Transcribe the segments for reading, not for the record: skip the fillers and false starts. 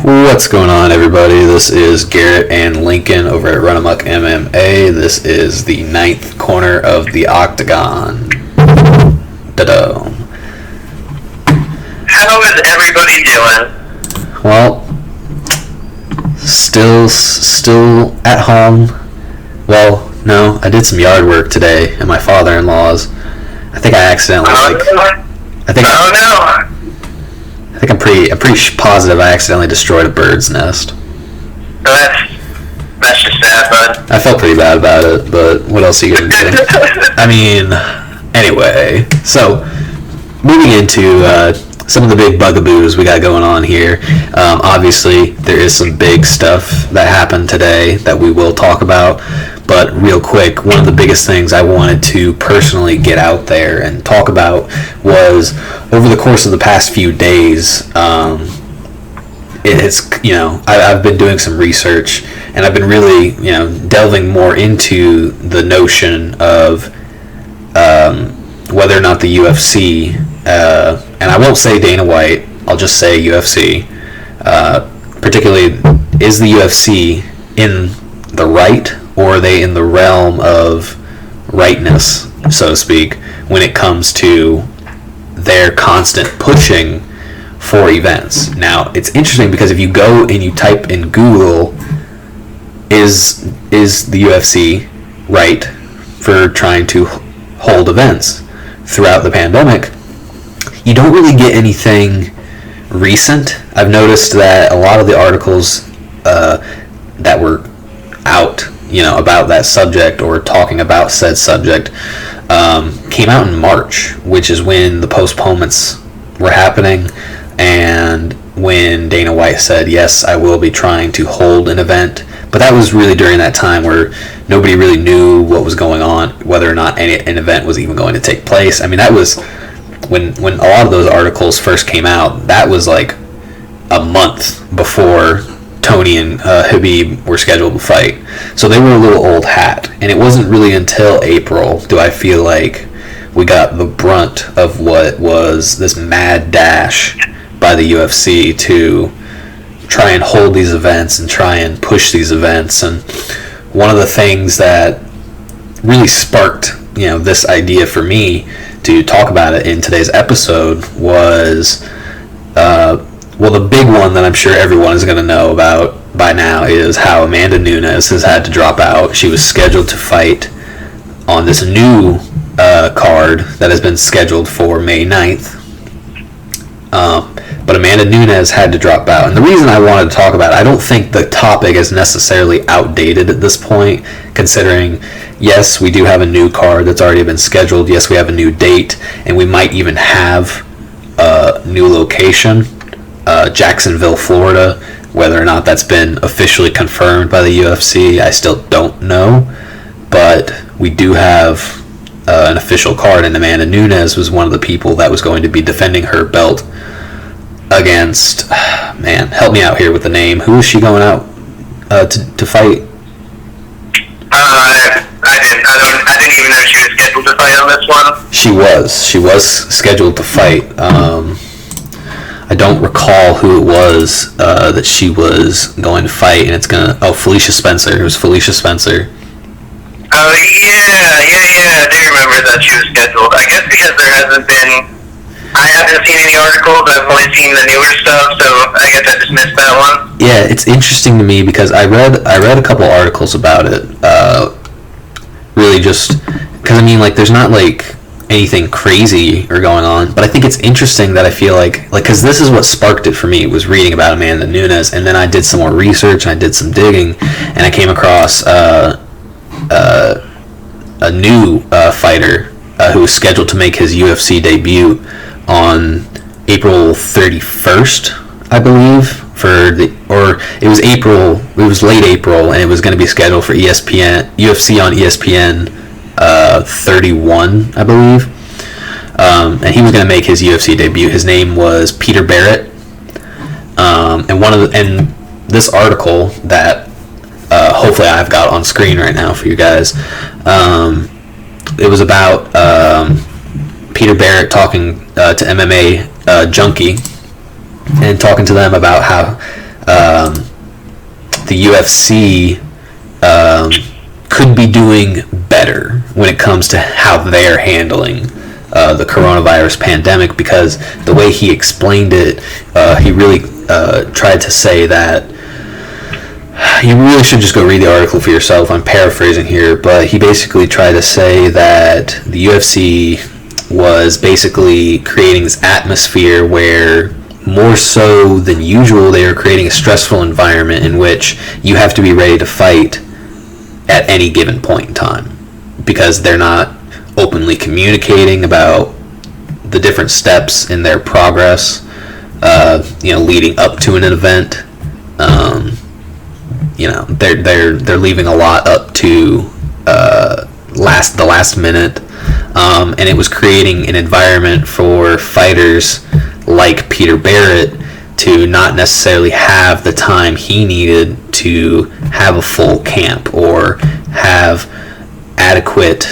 What's going on, everybody? This is Garrett and Lincoln over at RUNAMUCK MMA. This is the 9th corner of the Octagon. Da-da. How is everybody doing? Well, still at home. Well, no, I did some yard work today at my father-in-law's. I think I accidentally I think I'm pretty positive I accidentally destroyed a bird's nest. That's just sad, bud. I felt pretty bad about it, but what else are you gonna do? I mean, anyway, so moving into some of the big bugaboos we got going on here. Obviously, there is some big stuff that happened today that we will talk about. But real quick, one of the biggest things I wanted to personally get out there and talk about was over the course of the past few days, I've been doing some research and I've been really, delving more into the notion of whether or not the UFC, and I won't say Dana White, I'll just say UFC, particularly, is the UFC in the right, or are they in the realm of rightness, so to speak, when it comes to their constant pushing for events? Now, it's interesting because if you go and you type in Google, is the UFC right for trying to hold events throughout the pandemic, you don't really get anything recent. I've noticed that a lot of the articles that were out, about that subject or talking about said subject, came out in March, which is when the postponements were happening and when Dana White said, yes, I will be trying to hold an event. But that was really during that time where nobody really knew what was going on, whether or not an event was even going to take place. I mean, that was when a lot of those articles first came out. That was like a month before Tony and Khabib were scheduled to fight. So they were a little old hat. And it wasn't really until April do I feel like we got the brunt of what was this mad dash by the UFC to try and hold these events and try and push these events. And one of the things that really sparked, this idea for me to talk about it in today's episode was, the big one that I'm sure everyone is going to know about by now is how Amanda Nunes has had to drop out. She was scheduled to fight on this new card that has been scheduled for May 9th. But Amanda Nunes had to drop out. And the reason I wanted to talk about it, I don't think the topic is necessarily outdated at this point, considering, yes, we do have a new card that's already been scheduled. Yes, we have a new date, and we might even have a new location, Jacksonville, Florida. Whether or not that's been officially confirmed by the UFC, I still don't know. But we do have an official card, and Amanda Nunes was one of the people that was going to be defending her belt against, help me out here with the name. Who is she going out to fight? I didn't even know she was scheduled to fight on this one. She was scheduled to fight. I don't recall who it was that she was going to fight, and Felicia Spencer. It was Felicia Spencer. Oh, yeah, I do remember that she was scheduled. I guess because I haven't seen any articles, I've only seen the newer stuff, so I guess I just missed that one. Yeah, it's interesting to me because I read a couple articles about it, really just, because there's not anything crazy or going on, but I think it's interesting that I feel like because this is what sparked it for me, was reading about Amanda Nunes, and then I did some more research and I did some digging, and I came across a new fighter who was scheduled to make his UFC debut on April 31st, I believe, it was late April, and it was going to be scheduled for UFC on ESPN 31, I believe, and he was going to make his UFC debut. His name was Peter Barrett, and this article that hopefully I've got on screen right now for you guys, it was about Peter Barrett talking to MMA Junkie and talking to them about how the UFC could be doing better when it comes to how they're handling the coronavirus pandemic, because the way he explained it, he really tried to say that you really should just go read the article for yourself. I'm paraphrasing here, but he basically tried to say that the UFC was basically creating this atmosphere where, more so than usual, they are creating a stressful environment in which you have to be ready to fight at any given point in time, because they're not openly communicating about the different steps in their progress, leading up to an event. They're leaving a lot up to the last minute, and it was creating an environment for fighters like Peter Barrett to not necessarily have the time he needed to have a full camp or have adequate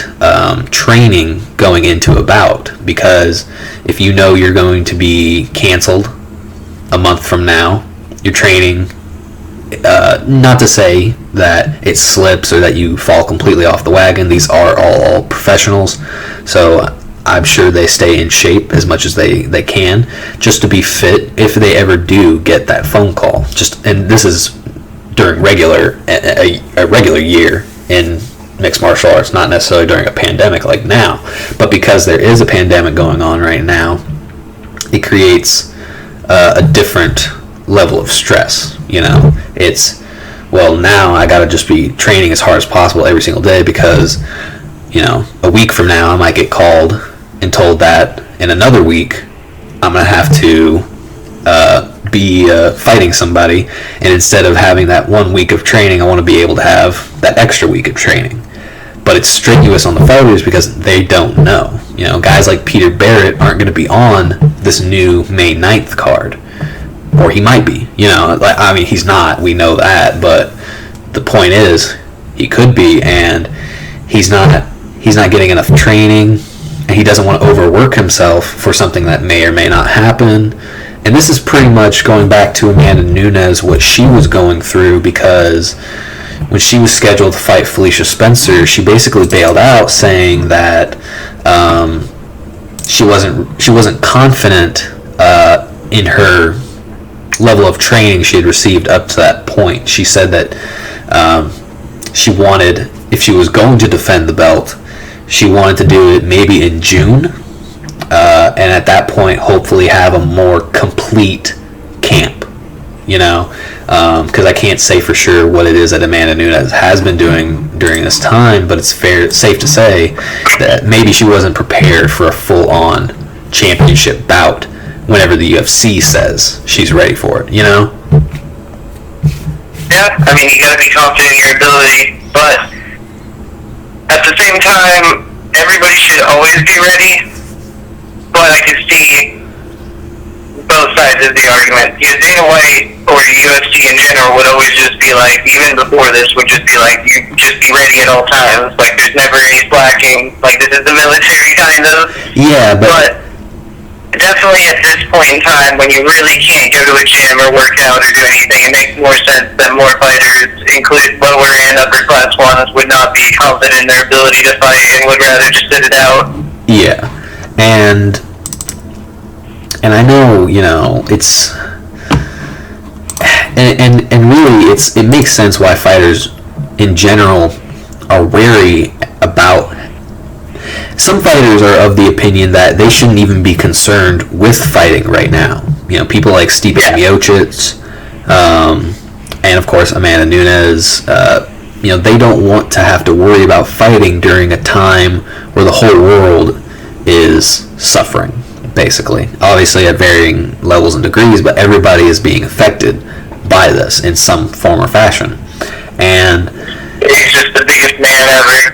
training going into a bout, because if you know you're going to be canceled a month from now, you're training, not to say that it slips or that you fall completely off the wagon. These are all professionals, so I'm sure they stay in shape as much as they can, just to be fit if they ever do get that phone call. And this is during a regular year in mixed martial arts, not necessarily during a pandemic like now, but because there is a pandemic going on right now, it creates a different level of stress. It's, well, now I gotta just be training as hard as possible every single day, because a week from now I might get called and told that in another week I'm gonna have to be fighting somebody, and instead of having that 1 week of training, I want to be able to have that extra week of training. But it's strenuous on the fighters because they don't know. Guys like Peter Barrett aren't going to be on this new May 9th card, or he might be. He's not. We know that, but the point is, he could be, and he's not getting enough training, and he doesn't want to overwork himself for something that may or may not happen. And this is pretty much going back to Amanda Nunes, what she was going through, because when she was scheduled to fight Felicia Spencer, she basically bailed out, saying that she wasn't confident in her level of training she had received up to that point. She said that she wanted, if she was going to defend the belt, she wanted to do it maybe in June, and at that point hopefully have a more complete camp, because I can't say for sure what it is that Amanda Nunes has been doing during this time, but it's safe to say that maybe she wasn't prepared for a full-on championship bout whenever the UFC says she's ready for it, Yeah, you gotta be confident in your ability, but at the same time, everybody should always be ready. But I can see both sides of the argument. Dana White or the UFC in general would always just be like, even before this, would just be like, you just be ready at all times. Like, there's never any slacking. Like, this is the military kind of. Yeah, but definitely at this point in time, when you really can't go to a gym or work out or do anything, it makes more sense that more fighters, including lower and upper class ones, would not be confident in their ability to fight and would rather just sit it out. Yeah, and I know, it's, and really, it makes sense why fighters in general are wary about. Some fighters are of the opinion that they shouldn't even be concerned with fighting right now. People like Stipe Miocic, and of course Amanda Nunes. They don't want to have to worry about fighting during a time where the whole world is suffering, basically. Obviously at varying levels and degrees, but everybody is being affected by this in some form or fashion. And he's just the biggest man ever.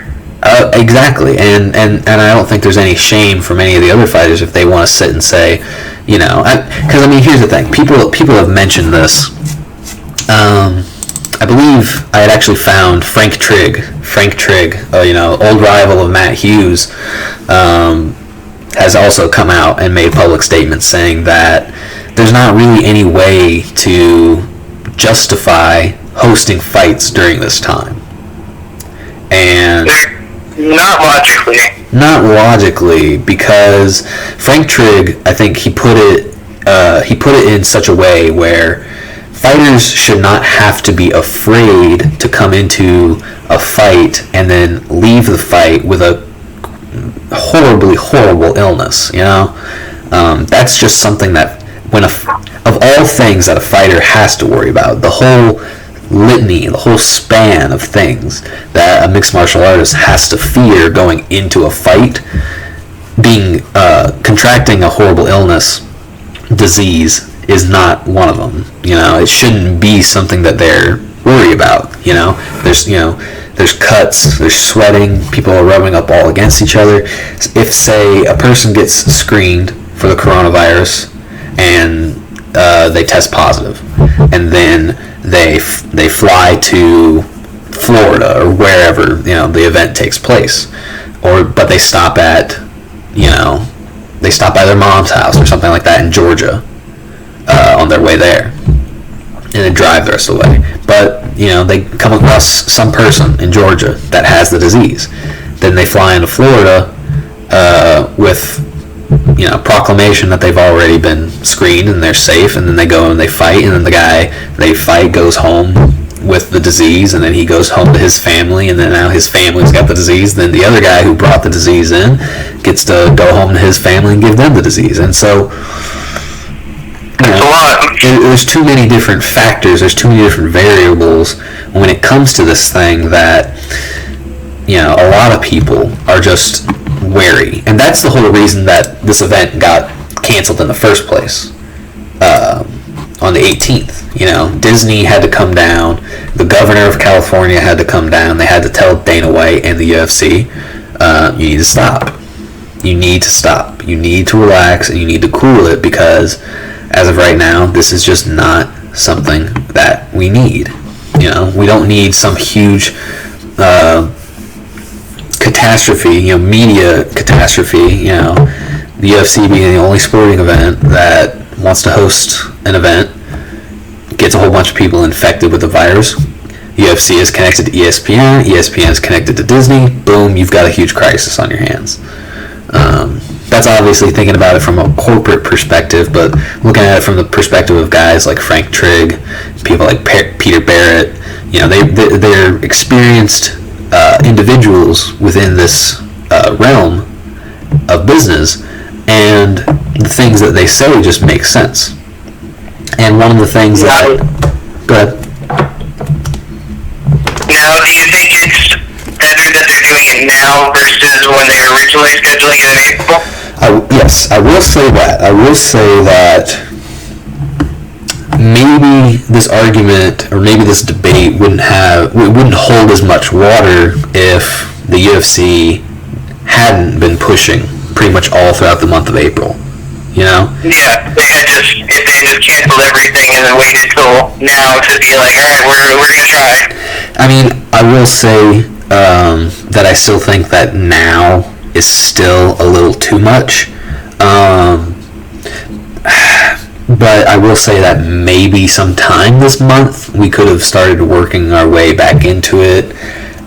Exactly, and I don't think there's any shame from any of the other fighters if they want to sit and say, because here's the thing, people have mentioned this. I believe I had actually found Frank Trigg, old rival of Matt Hughes, has also come out and made public statements saying that there's not really any way to justify hosting fights during this time. And not logically. Not logically, because Frank Trigg, I think he put it in such a way where fighters should not have to be afraid to come into a fight and then leave the fight with a horribly horrible illness. That's just something that of all things that a fighter has to worry about, the whole litany, the whole span of things that a mixed martial artist has to fear going into a fight, contracting a horrible illness, disease, is not one of them. It shouldn't be something that they're worried about. There's cuts, there's sweating, people are rubbing up all against each other. If, say, a person gets screened for the coronavirus and they test positive, and then they fly to Florida or wherever the event takes place, but they stop at their mom's house or something like that in Georgia on their way there, and then drive the rest of the way. But they come across some person in Georgia that has the disease. Then they fly into Florida with proclamation that they've already been screened and they're safe, and then they go and they fight, and then the guy they fight goes home with the disease, and then he goes home to his family, and then now his family's got the disease. Then the other guy who brought the disease in gets to go home to his family and give them the disease. And so there's too many different factors, there's too many different variables when it comes to this thing that a lot of people are just wary. And that's the whole reason that this event got canceled in the first place. On the 18th, Disney had to come down, the governor of California had to come down, they had to tell Dana White and the UFC, you need to stop. You need to stop. You need to relax, and you need to cool it, because as of right now, this is just not something that we need. We don't need some huge catastrophe, media catastrophe, the UFC being the only sporting event that wants to host an event, gets a whole bunch of people infected with the virus. UFC is connected to ESPN, ESPN is connected to Disney, boom, you've got a huge crisis on your hands. That's obviously thinking about it from a corporate perspective, but looking at it from the perspective of guys like Frank Trigg, people like Peter Barrett, they're experienced individuals within this realm of business, and the things that they say just make sense. And one of the things that... Go ahead. Now, do you think it's better that they're doing it now versus when they were originally scheduling it in April? Yes, I will say that. I will say that maybe this argument, or maybe this debate, wouldn't hold as much water if the UFC hadn't been pushing pretty much all throughout the month of April. Yeah, if they had just canceled everything and then waited till now to be like, all right, we're gonna try. I mean, I will say that I still think that now is still a little too much. But I will say that maybe sometime this month we could have started working our way back into it.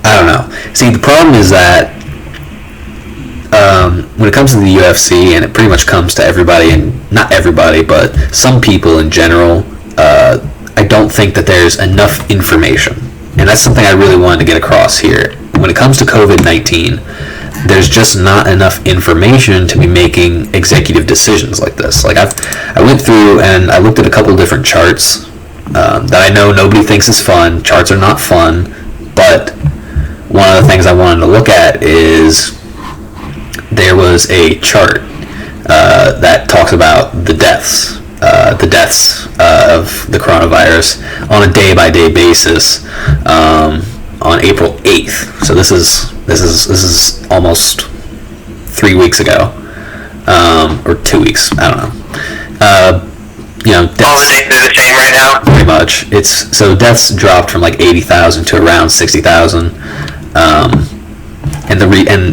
I don't know. See, the problem is that when it comes to the UFC, and it pretty much comes to everybody, and not everybody, but some people in general, I don't think that there's enough information. And that's something I really wanted to get across here. When it comes to COVID-19, there's just not enough information to be making executive decisions like this. Like I went through and I looked at a couple of different charts that I know nobody thinks is fun. Charts are not fun, but one of the things I wanted to look at is there was a chart that talks about the deaths of the coronavirus on a day-by-day basis on April 8th. So this is almost 3 weeks ago, or 2 weeks. I don't know. Deaths, all the dates are the same right now. Pretty much. Deaths dropped from like 80,000 to around 60,000. And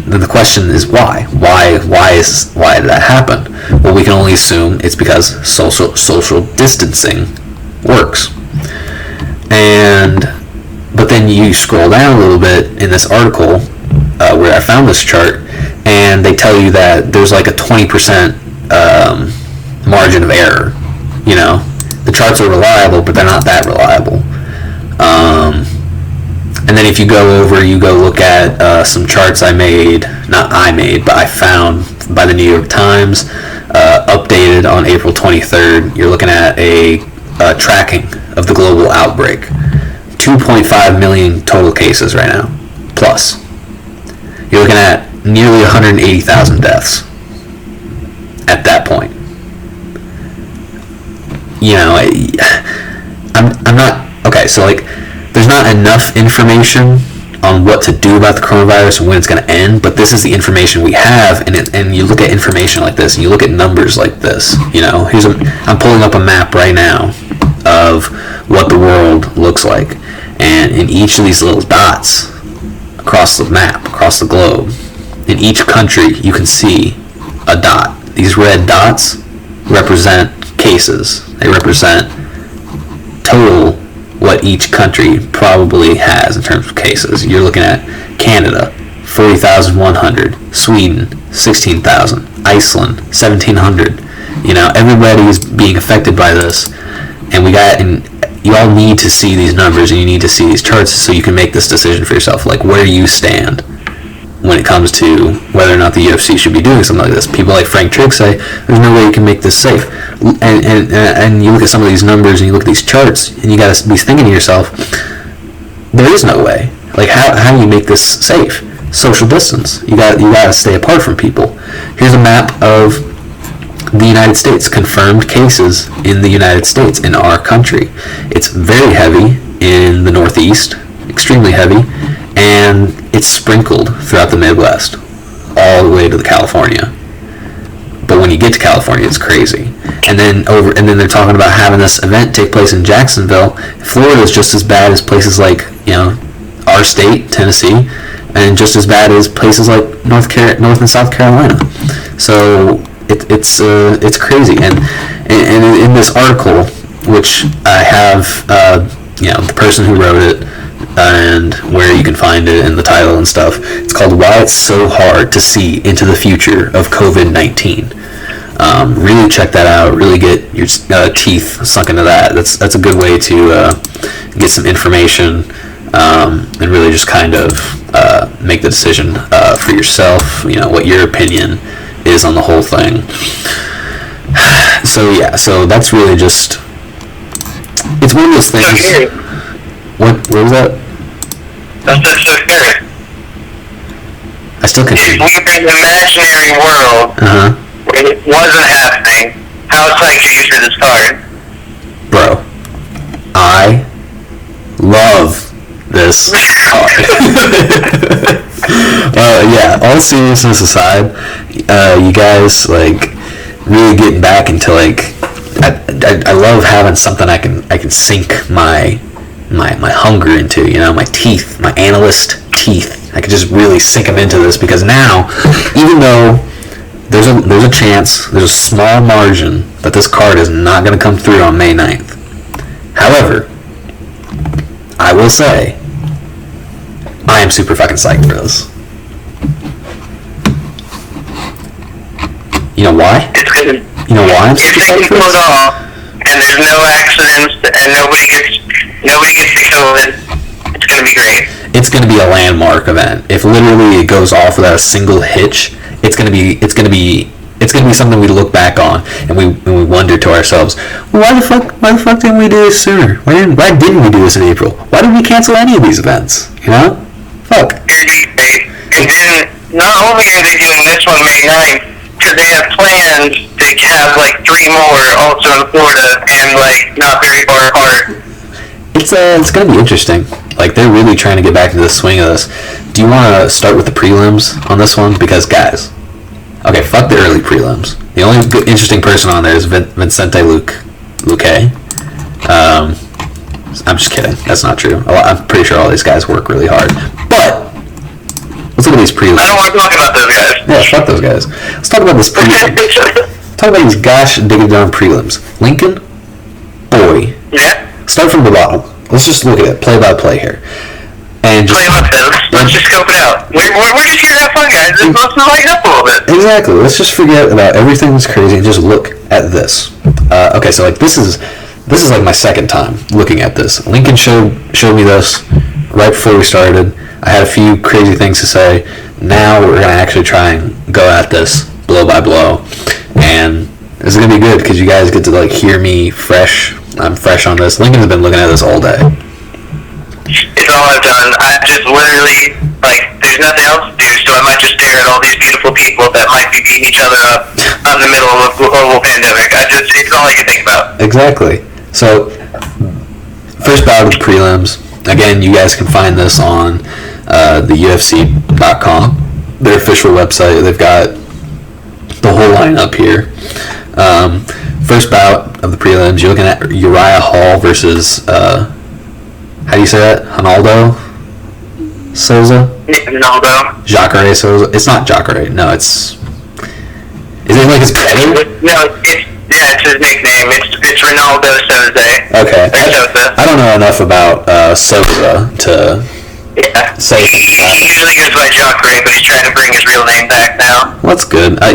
the question is why? Why did that happen? Well, we can only assume it's because social distancing works. But then you scroll down a little bit in this article where I found this chart, and they tell you that there's like a 20% margin of error. You know, the charts are reliable, but they're not that reliable. And then if you go look at some charts I found by the New York Times, updated on April 23rd. You're looking at a tracking of the global outbreak. 2.5 million total cases right now, plus. You're looking at nearly 180,000 deaths at that point. You know, I'm not, okay, so like, there's not enough information on what to do about the coronavirus and when it's going to end, but this is the information we have, and you look at information like this, and you look at numbers like this, you know, I'm pulling up a map right now of what the world looks like, and in each of these little dots across the map, across the globe, in each country, you can see a dot. These red dots represent cases. They represent total what each country probably has in terms of cases. You're looking at Canada, 40,100, Sweden, 16,000, Iceland, 1,700. You know, everybody is being affected by this, and you all need to see these numbers, and you need to see these charts so you can make this decision for yourself, like where you stand when it comes to whether or not the UFC should be doing something like this. People like Frank Trigg say, there's no way you can make this safe. And you look at some of these numbers and you look at these charts, and you got to be thinking to yourself, there is no way. Like, how do you make this safe? Social distance. You got to stay apart from people. Here's a map of the United States, confirmed cases in the United States, in our country. It's very heavy in the Northeast, extremely heavy, and it's sprinkled throughout the Midwest, all the way to California. But when you get to California, it's crazy. And then they're talking about having this event take place in Jacksonville. Florida is just as bad as places like, you know, our state, Tennessee, and just as bad as places like North and South Carolina. So it's crazy. And in this article, which I have, you know, the person who wrote it, and where you can find it in the title and stuff. It's called "Why It's So Hard to See into the Future of COVID-19." Really check that out. Really get your teeth sunk into that. That's a good way to get some information and really just kind of make the decision for yourself. You know what your opinion is on the whole thing. So yeah, so that's really just. It's one of those things. What was that? That's just so scary. I still can't. If we were in an imaginary world where it wasn't happening, how psyched are you for this card? Bro, I love this card. Yeah, all seriousness aside, you guys, like, really getting back into, like, I love having something I can sink my hunger into, you know, my teeth, my analyst teeth. I could just really sink them into this, because now, even though there's a chance, there's a small margin that this card is not going to come through on May 9th. However, I will say, I am super fucking psyched for this. You know why? You know why I'm super psyched for this? And there's no accidents, and nobody gets the COVID. It's gonna be great. It's gonna be a landmark event. If literally it goes off without a single hitch, it's gonna be something we look back on and we wonder to ourselves, well, why the fuck didn't we do this sooner? Why didn't we do this in April? Why did we cancel any of these events? You know? Fuck. And then not only are they doing this one May 9th, because they have plans to have like 3 more also in Florida and like not very far apart. It's gonna be interesting. Like, they're really trying to get back into the swing of this. Do you want to start with the prelims on this one? Because guys, okay, fuck the early prelims. The only good, interesting person on there is Vicente Luque. I'm just kidding. That's not true. I'm pretty sure all these guys work really hard. But let's look at these prelims. I don't want to talk about those guys. Yeah, fuck those guys. Let's talk about this prelim. Talk about these gosh digging down prelims. Lincoln, boy. Yeah. Start from the bottom. let's just look at it play by play here, and just let's just scope it out. We're just here to have fun, guys. Let's lighten up a little bit. Exactly. Let's just forget about everything that's crazy and just look at this. Okay, so like this is like my second time looking at this. Lincoln showed me this right before we started. I had a few crazy things to say. Now we're gonna actually try and go at this blow by blow, and this is gonna be good because you guys get to like hear me fresh. I'm fresh on this. Lincoln's been looking at this all day. It's all I've done. I just literally, like, there's nothing else to do, so I might just stare at all these beautiful people that might be beating each other up in the middle of a global pandemic. It's all I can think about. Exactly. So, first bout of the prelims. Again, you guys can find this on the UFC.com, their official website. They've got the whole lineup here. First bout of the prelims, you're looking at Uriah Hall versus, how do you say that? Ronaldo Souza? Ronaldo. Jacare Souza. It's not Jacare. No, it's... Is it like his brother? No, it's his nickname. It's Ronaldo Souza. Okay. I don't know enough about Souza to say... He usually goes by Jacare, but he's trying to bring his real name back now. Well, that's good. I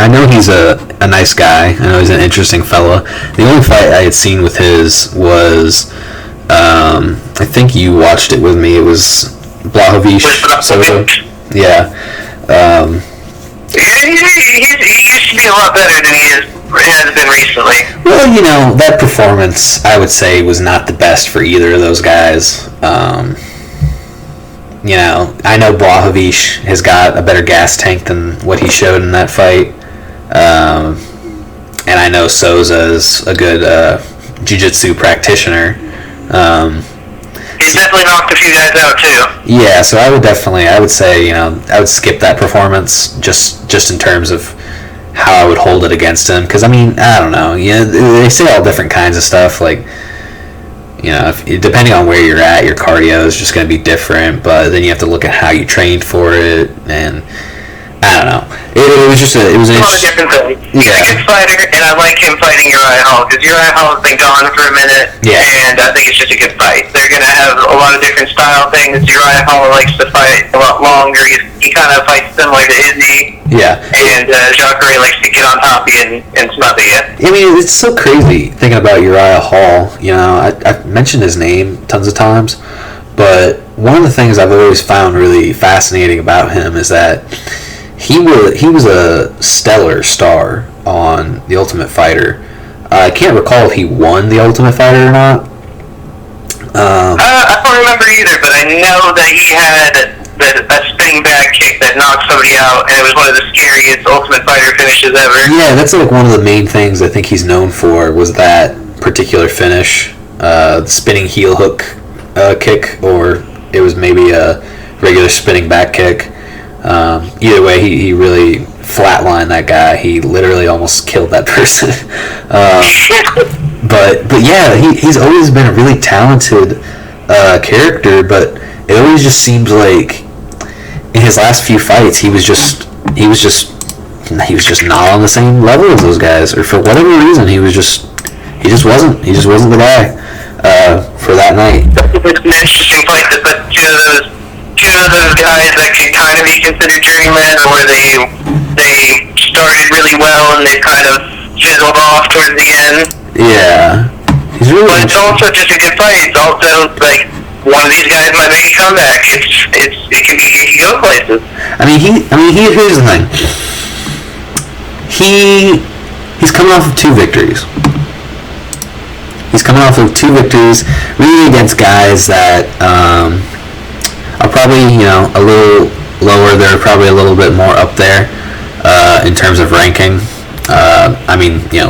know he's a nice guy. I know he's an interesting fella. The only fight I had seen with his was, I think you watched it with me. It was Blachowicz. Yeah. He used to be a lot better than he has been recently. Well, you know, that performance, I would say, was not the best for either of those guys. You know, I know Blachowicz has got a better gas tank than what he showed in that fight. And I know Souza is a good jiu-jitsu practitioner. He's definitely knocked a few guys out, too. Yeah, so I would say, you know, I would skip that performance just in terms of how I would hold it against him. Because, I mean, I don't know. You know, they say all different kinds of stuff, like, you know, depending on where you're at, your cardio is just going to be different, but then you have to look at how you trained for it, and I don't know. It was just it was an different thing. He's a good fighter, and I like him fighting Uriah Hall, because Uriah Hall has been gone for a minute, and I think it's just a good fight. They're going to have a lot of different style things. Uriah Hall likes to fight a lot longer. He kind of fights similar to Izzy. Yeah. And Jacare likes to get on top of you and smother you. I mean, it's so crazy thinking about Uriah Hall. You know, I've mentioned his name tons of times, but one of the things I've always found really fascinating about him is that he was a stellar star on The Ultimate Fighter. I can't recall if he won The Ultimate Fighter or not. I don't remember either, but I know that he had a spinning back kick that knocked somebody out, and it was one of the scariest Ultimate Fighter finishes ever. Yeah, that's like one of the main things I think he's known for was that particular finish, the spinning heel hook kick, or it was maybe a regular spinning back kick. Either way, he really flatlined that guy. He literally almost killed that person. But yeah, he's always been a really talented character, but it always just seems like in his last few fights he was just not on the same level as those guys, or for whatever reason he just wasn't the guy for that night. It's an interesting fight to put two of those guys that could kind of be considered journeymen, or they started really well and they kind of fizzled off towards the end. Yeah, he's really. But it's also just a good fight. It's also like one of these guys might make a comeback. It can go places. Here's the thing. He's coming off of two victories. Really against guys that are probably, you know, a little lower. They're probably a little bit more up there in terms of ranking.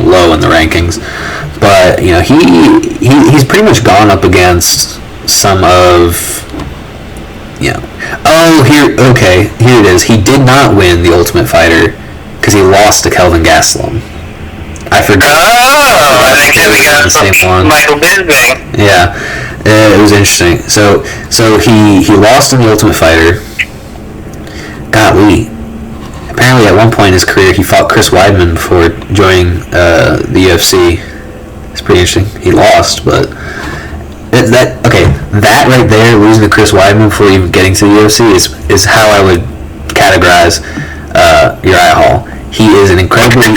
Low in the rankings, but you know, he's pretty much gone up against some of, you know. Here it is. He did not win the Ultimate Fighter because he lost to Kelvin Gastelum. I forgot. I think Kelvin Gastelum, Michael Bisping. Yeah, it was interesting. So he lost in the Ultimate Fighter. Golly. Apparently, at one point in his career, he fought Chris Weidman before joining the UFC. It's pretty interesting. He lost, but that right there, losing to Chris Weidman before even getting to the UFC is how I would categorize Uriah Hall. He's an incredibly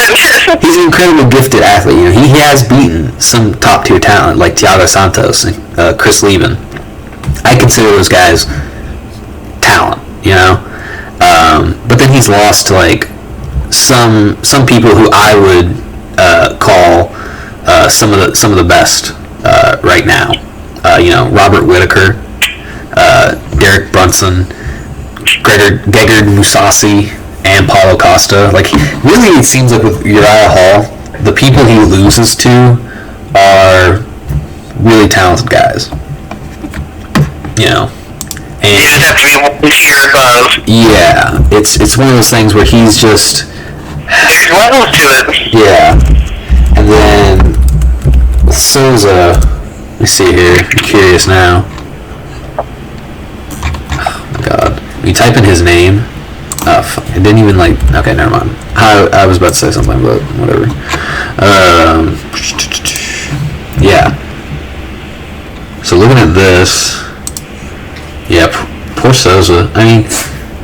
gifted athlete. He has beaten some top tier talent like Thiago Santos and Chris Leben. I consider those guys talent, but then he's lost to like some people who I would call some of the best right now. Robert Whittaker, Derek Brunson, Gegard Mousasi, and Paulo Costa. Like, really, it seems like with Uriah Hall, the people he loses to are really talented guys. And you just have to be one tier above. Yeah, it's one of those things where he's just. There's levels to it. Yeah, and then Souza. Let me see here. I'm curious now. Oh my god. When you type in his name, it didn't even like. Okay, never mind. I was about to say something, but whatever. Yeah. So looking at this, yeah, poor Souza. I mean,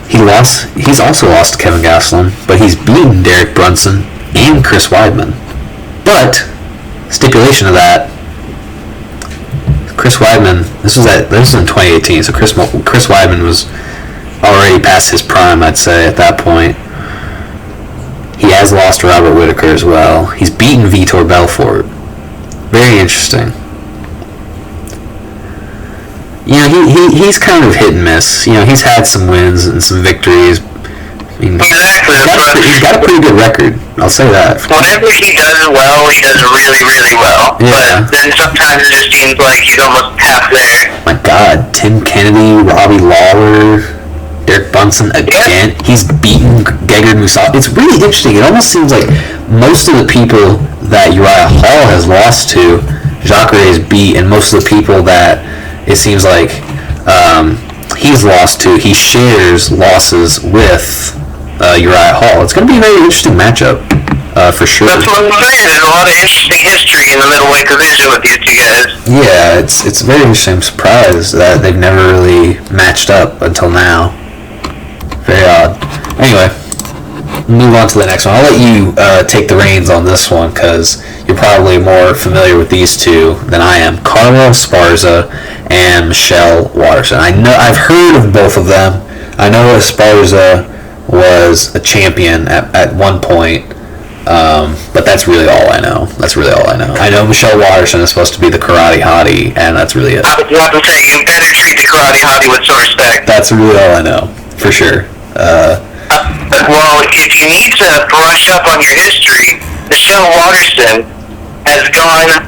he's also lost to Kevin Gastelum, but he's beaten Derek Brunson and Chris Weidman. But stipulation of that, Chris Weidman. This was in 2018, so Chris Weidman was already past his prime, I'd say, at that point. He has lost to Robert Whittaker as well. He's beaten Vitor Belfort. Very interesting. He's kind of hit and miss. He's had some wins and some victories. I mean, he's got a pretty good record. I'll say that. Whenever he does well, he does really, really well. Yeah. But then sometimes it just seems like he's almost half there. My God, Tim Kennedy, Robbie Lawler, Derek Brunson again. Yeah. He's beaten Gegard Mousasi. It's really interesting. It almost seems like most of the people that Uriah Hall has lost to, Jacare has beat, and most of the people that it seems like he's lost to, he shares losses with Uriah Hall. It's going to be a very interesting matchup, for sure. That's what I'm saying. There's a lot of interesting history in the middleweight division with these two guys. Yeah, it's very interesting. I'm surprised that they've never really matched up until now. Very odd. Anyway, move on to the next one. I'll let you take the reins on this one because you're probably more familiar with these two than I am. Carla Sparza and Michelle Waterson. I've heard of both of them. I know Sparza was a champion at one point, but that's really all I know. I know Michelle Waterson is supposed to be the karate hottie, and that's really it. I was about to say, you better treat the karate hottie with some respect. That's really all I know, for sure. Well, if you need to brush up on your history, Michelle Waterson has gone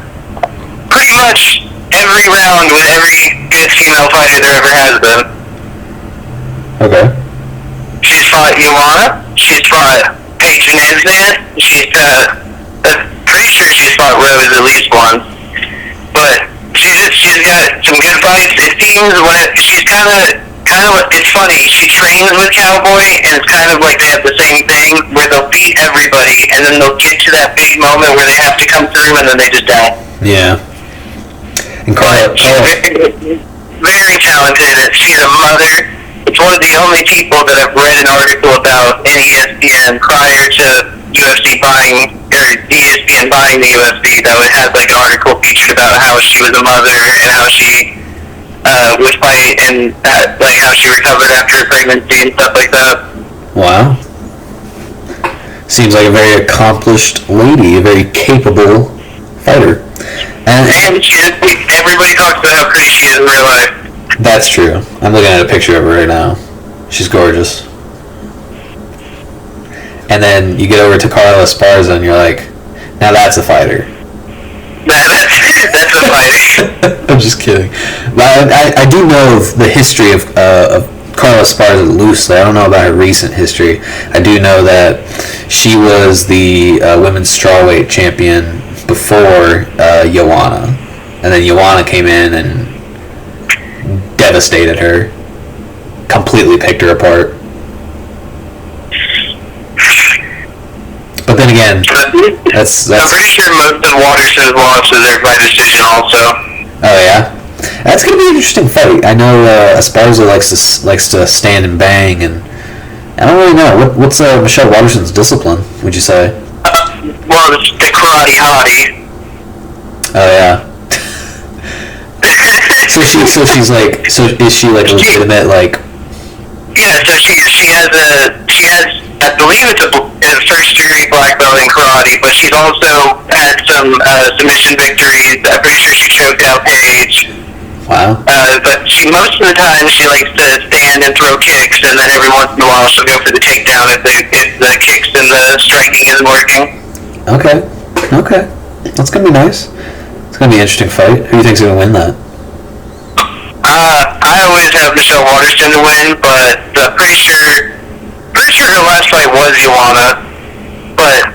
pretty much every round with every good female fighter there ever has been. Okay. She's fought Joanna. She's fought Paige Nesbitt. I'm pretty sure she's fought Rose at least once. But she's got some good fights. It seems she's kind of it's funny. She trains with Cowboy, and it's kind of like they have the same thing where they'll beat everybody, and then they'll get to that big moment where they have to come through, and then they just don't. Yeah. And Carla, she's very talented. She's a mother. It's one of the only people that I've read an article about in ESPN prior to UFC buying, or ESPN buying the UFC, that would have like an article featured about how she was a mother and how she would fight and like how she recovered after her pregnancy and stuff like that. Wow. Seems like a very accomplished lady, a very capable fighter. And everybody talks about how pretty she is in real life. That's true. I'm looking at a picture of her right now. She's gorgeous. And then you get over to Carla Sparza and you're like, now that's a fighter. That's a fighter. I'm just kidding. But I do know the history of Carla Sparza loosely. I don't know about her recent history. I do know that she was the women's strawweight champion before Joanna. And then Joanna came in and devastated her. Completely picked her apart. But then again, that's I'm pretty sure most of Waterson's losses are by decision also. Oh yeah, that's gonna be an interesting fight. I know Sparza likes to stand and bang, and I don't really know what's Michelle Waterson's discipline. Would you say? Well, it's the karate hottie. Oh yeah. So she's like, so is she like a legitimate like? Yeah, so she has I believe it's a first degree black belt in karate, but she's also had some submission victories. I'm pretty sure she choked out Paige. Wow. But most of the time she likes to stand and throw kicks, and then every once in a while she'll go for the takedown if the kicks and the striking isn't working. Okay. That's gonna be nice. It's gonna be an interesting fight. Who do you think's gonna win that? I always have Michelle Waterson to win, but pretty sure her last fight was Joanna. But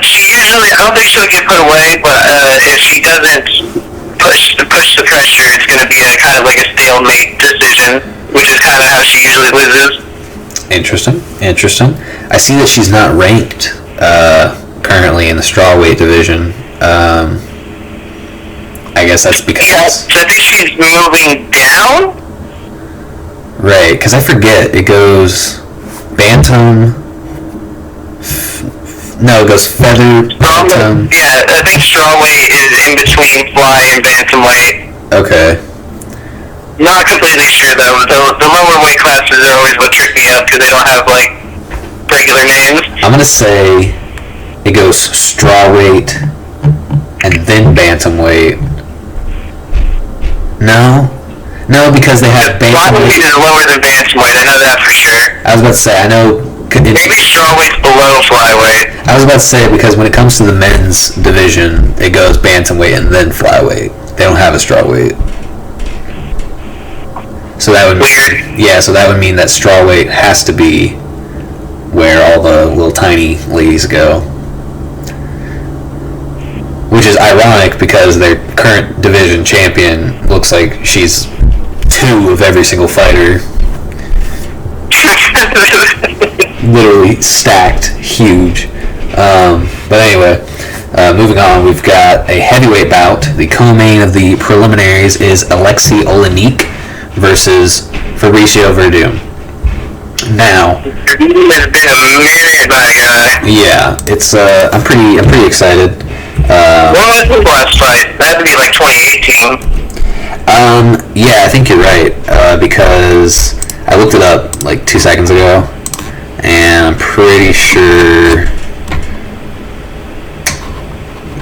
she usually, I don't think she'll get put away, but if she doesn't push the pressure, it's going to be a kind of like a stalemate decision, which is kind of how she usually loses. Interesting. I see that she's not ranked currently in the strawweight division. I guess that's because... Yeah, so I think she's moving down? Right, because I forget, it goes bantam... No, it goes feather, bantam... Yeah, I think strawweight is in between fly and bantamweight. Okay. Not completely sure, though. The lower weight classes are always what trip me up, because they don't have, like, regular names. I'm going to say it goes strawweight and then bantamweight. No, because they have bantamweight. Flyweight is lower than bantamweight. I know that for sure. I was about to say, I know. Maybe strawweight's below flyweight. I was about to say because when it comes to the men's division, it goes bantamweight and then flyweight. They don't have a strawweight. So that would Weird. Yeah, so that would mean that strawweight has to be where all the little tiny ladies go. Which is ironic because their current division champion looks like she's 2 of every single fighter. Literally stacked, huge. But anyway, moving on, we've got a heavyweight bout. The co-main of the preliminaries is Alexi Olynyk versus Fabricio Verdoon. Now, It's been a minute, my guy. yeah, it's I'm pretty excited. When was his last fight? That had to be like 2018. Yeah, I think you're right, because I looked it up like 2 seconds ago, and I'm pretty sure,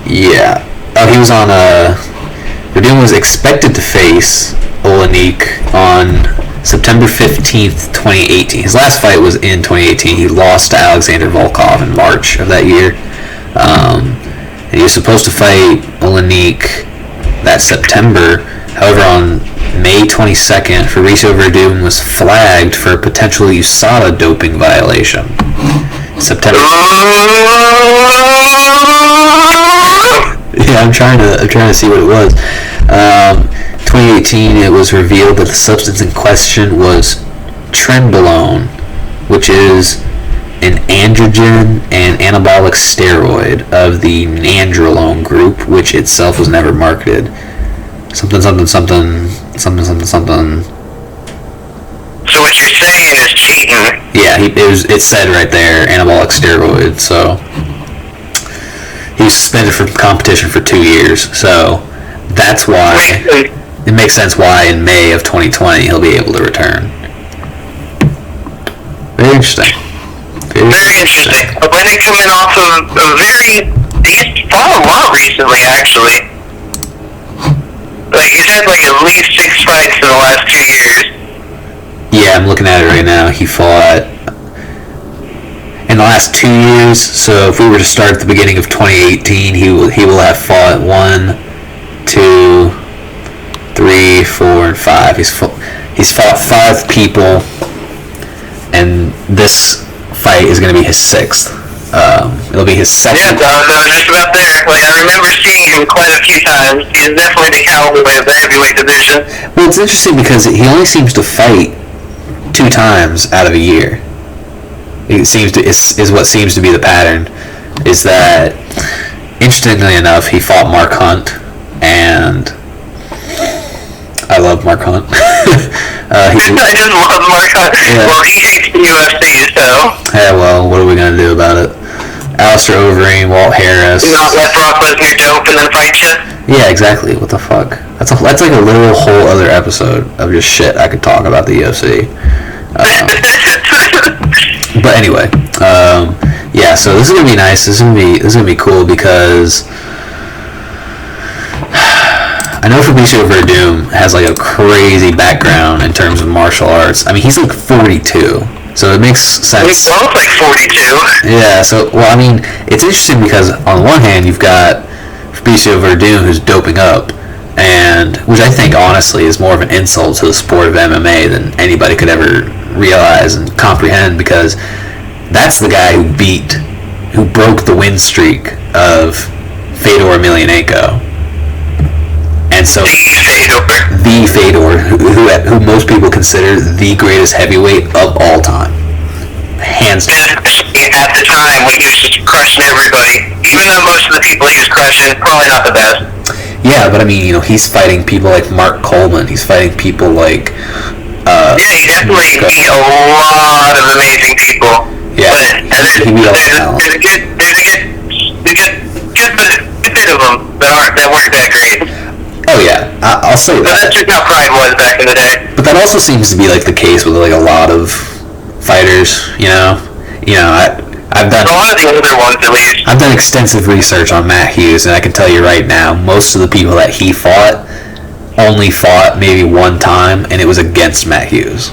yeah. Oh, he was on, Verdoon was expected to face Olynyk on September 15th, 2018. His last fight was in 2018. He lost to Alexander Volkov in March of that year. And he was supposed to fight Olynyk that September. However, on May 22nd, Fabricio Verdoon was flagged for a potential USADA doping violation. September. Yeah, I'm trying to see what it was. 2018, it was revealed that the substance in question was trenbolone, which is an androgen and anabolic steroid of the nandrolone group, which itself was never marketed. Something. So what you're saying is cheating. Yeah, it said right there, anabolic steroid, so he was suspended from competition for 2 years, so that's why it makes sense why in May of 2020 he'll be able to return. Very interesting. Very interesting. Olynyk coming off of he's fought a lot recently, actually. Like, he's had like at least 6 fights in the last 2 years. Yeah, I'm looking at it right now. He fought in the last 2 years, so if we were to start at the beginning of 2018, he will have fought 1, 2, 3, 4, and 5. He's fought 5 people, and this fight is going to be his 6th. It'll be his 2nd. Yeah, I was just about there. Like, I remember seeing him quite a few times. He's definitely the cowboy of the heavyweight division. Well, it's interesting because he only seems to fight 2 times out of a year. It seems to is what seems to be the pattern. is that, interestingly enough, he fought Mark Hunt, and I love Mark Hunt. I just love Mark Hunt. Yeah. Well, he hates the UFC, so. Yeah, well, what are we gonna do about it? Alistair Overeem, Walt Harris. Not let Brock Lesnar dope and then fight you? Yeah, exactly. What the fuck? That's like a literal whole other episode of just shit I could talk about the UFC. But anyway, yeah. So this is gonna be nice. This is gonna be cool because I know Fabricio Verdoon has like a crazy background in terms of martial arts. I mean, he's like 42, so it makes sense. He's both like 42. Yeah, so, well, I mean, it's interesting because on one hand, you've got Fabricio Verdoon who's doping up, and which I think, honestly, is more of an insult to the sport of MMA than anybody could ever realize and comprehend, because that's the guy who broke the win streak of Fedor Emelianenko. And so the Fedor, who most people consider the greatest heavyweight of all time, hands down. At the time when he was just crushing everybody, even though most of the people he was crushing probably not the best. Yeah, but I mean, he's fighting people like Mark Coleman. He's fighting people like. Yeah, he definitely beat a lot of amazing people. Yeah, but there's a good bit of them that weren't that great. Oh yeah, I'll say that. But that's just how Pride was back in the day. But that also seems to be like the case with like a lot of fighters. I've done a lot of the older ones at least. I've done extensive research on Matt Hughes, and I can tell you right now, most of the people that he fought only fought maybe one time, and it was against Matt Hughes.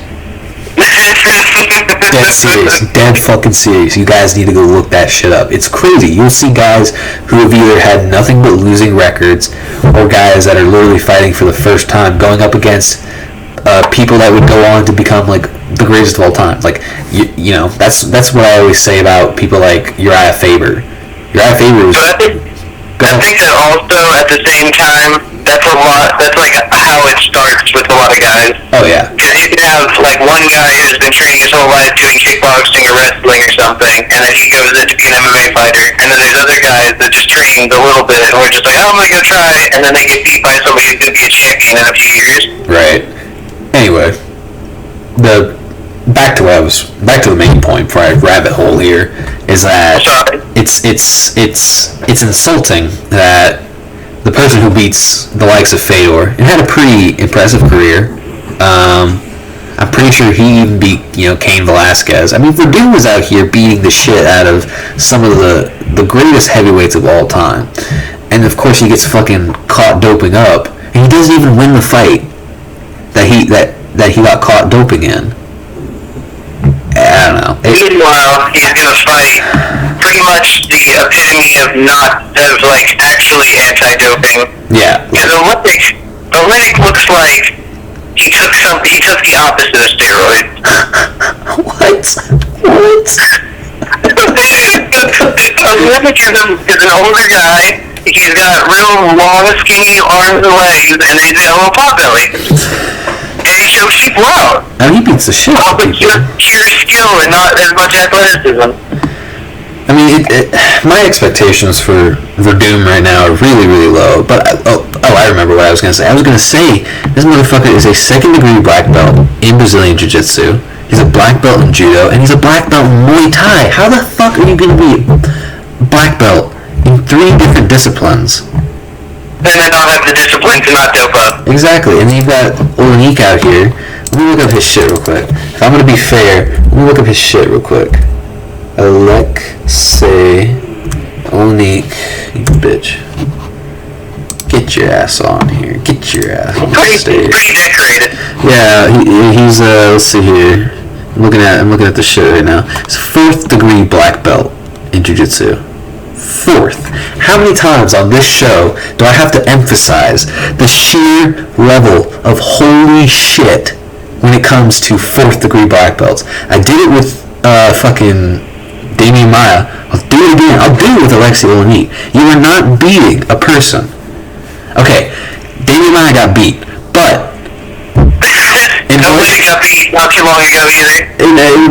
Dead serious. Dead fucking serious. You guys need to go look that shit up. It's crazy. You'll see guys who have either had nothing but losing records, or guys that are literally fighting for the first time, going up against people that would go on to become like the greatest of all time. Like you know, that's what I always say about people like Uriah Faber. Uriah Faber was. I think that also at the same time, that's like how it starts with a lot of guys. Oh yeah. Because you can have like one guy who's been training his whole life doing kickboxing or wrestling or something, and then he goes in to be an MMA fighter, and then there's other guys that just trained a little bit and we're just like, oh, I'm gonna try, and then they get beat by somebody who's gonna be a champion in a few years. Right. Anyway, back to the main point before I rabbit hole here is that it's insulting that the person who beats the likes of Fedor and had a pretty impressive career. I'm pretty sure he even beat Cain Velasquez. I mean, Verdoon was out here beating the shit out of some of the greatest heavyweights of all time, and of course he gets fucking caught doping up, and he doesn't even win the fight that he got caught doping in. I don't know. Meanwhile, he's gonna fight pretty much the epitome of actually anti-doping. Yeah. Because Olynyk looks like he took the opposite of steroids. What? Olynyk is an older guy. He's got real long, skinny arms and legs, and then he's got a little pot belly. And he shows people out. Now he beats the shit out of people. Pure skill and not as much athleticism. I mean, my expectations for Verdoon right now are really, really low. But I remember what I was gonna say. I was gonna say this motherfucker is a second-degree black belt in Brazilian Jiu-Jitsu. He's a black belt in Judo, and he's a black belt in Muay Thai. How the fuck are you gonna be a black belt in 3 different disciplines? And then not have the discipline to not dope up. Exactly, and then you've got Olynyk out here. Let me look up his shit real quick. If I'm gonna be fair, let me look up his shit real quick. Alexi Olynyk, you bitch. Get your ass on here. Get your ass on the stage. Pretty decorated. Yeah, he's let's see here. I'm looking at the shit right now. He's 4th degree black belt in Jiu-Jitsu. 4th. How many times on this show do I have to emphasize the sheer level of holy shit when it comes to 4th degree black belts? I did it with fucking Damian Maia. I'll do it again. I'll do it with Alexi Olynyk. You are not beating a person. Okay, Damian Maia got beat, but Olynyk got beat not too long ago either.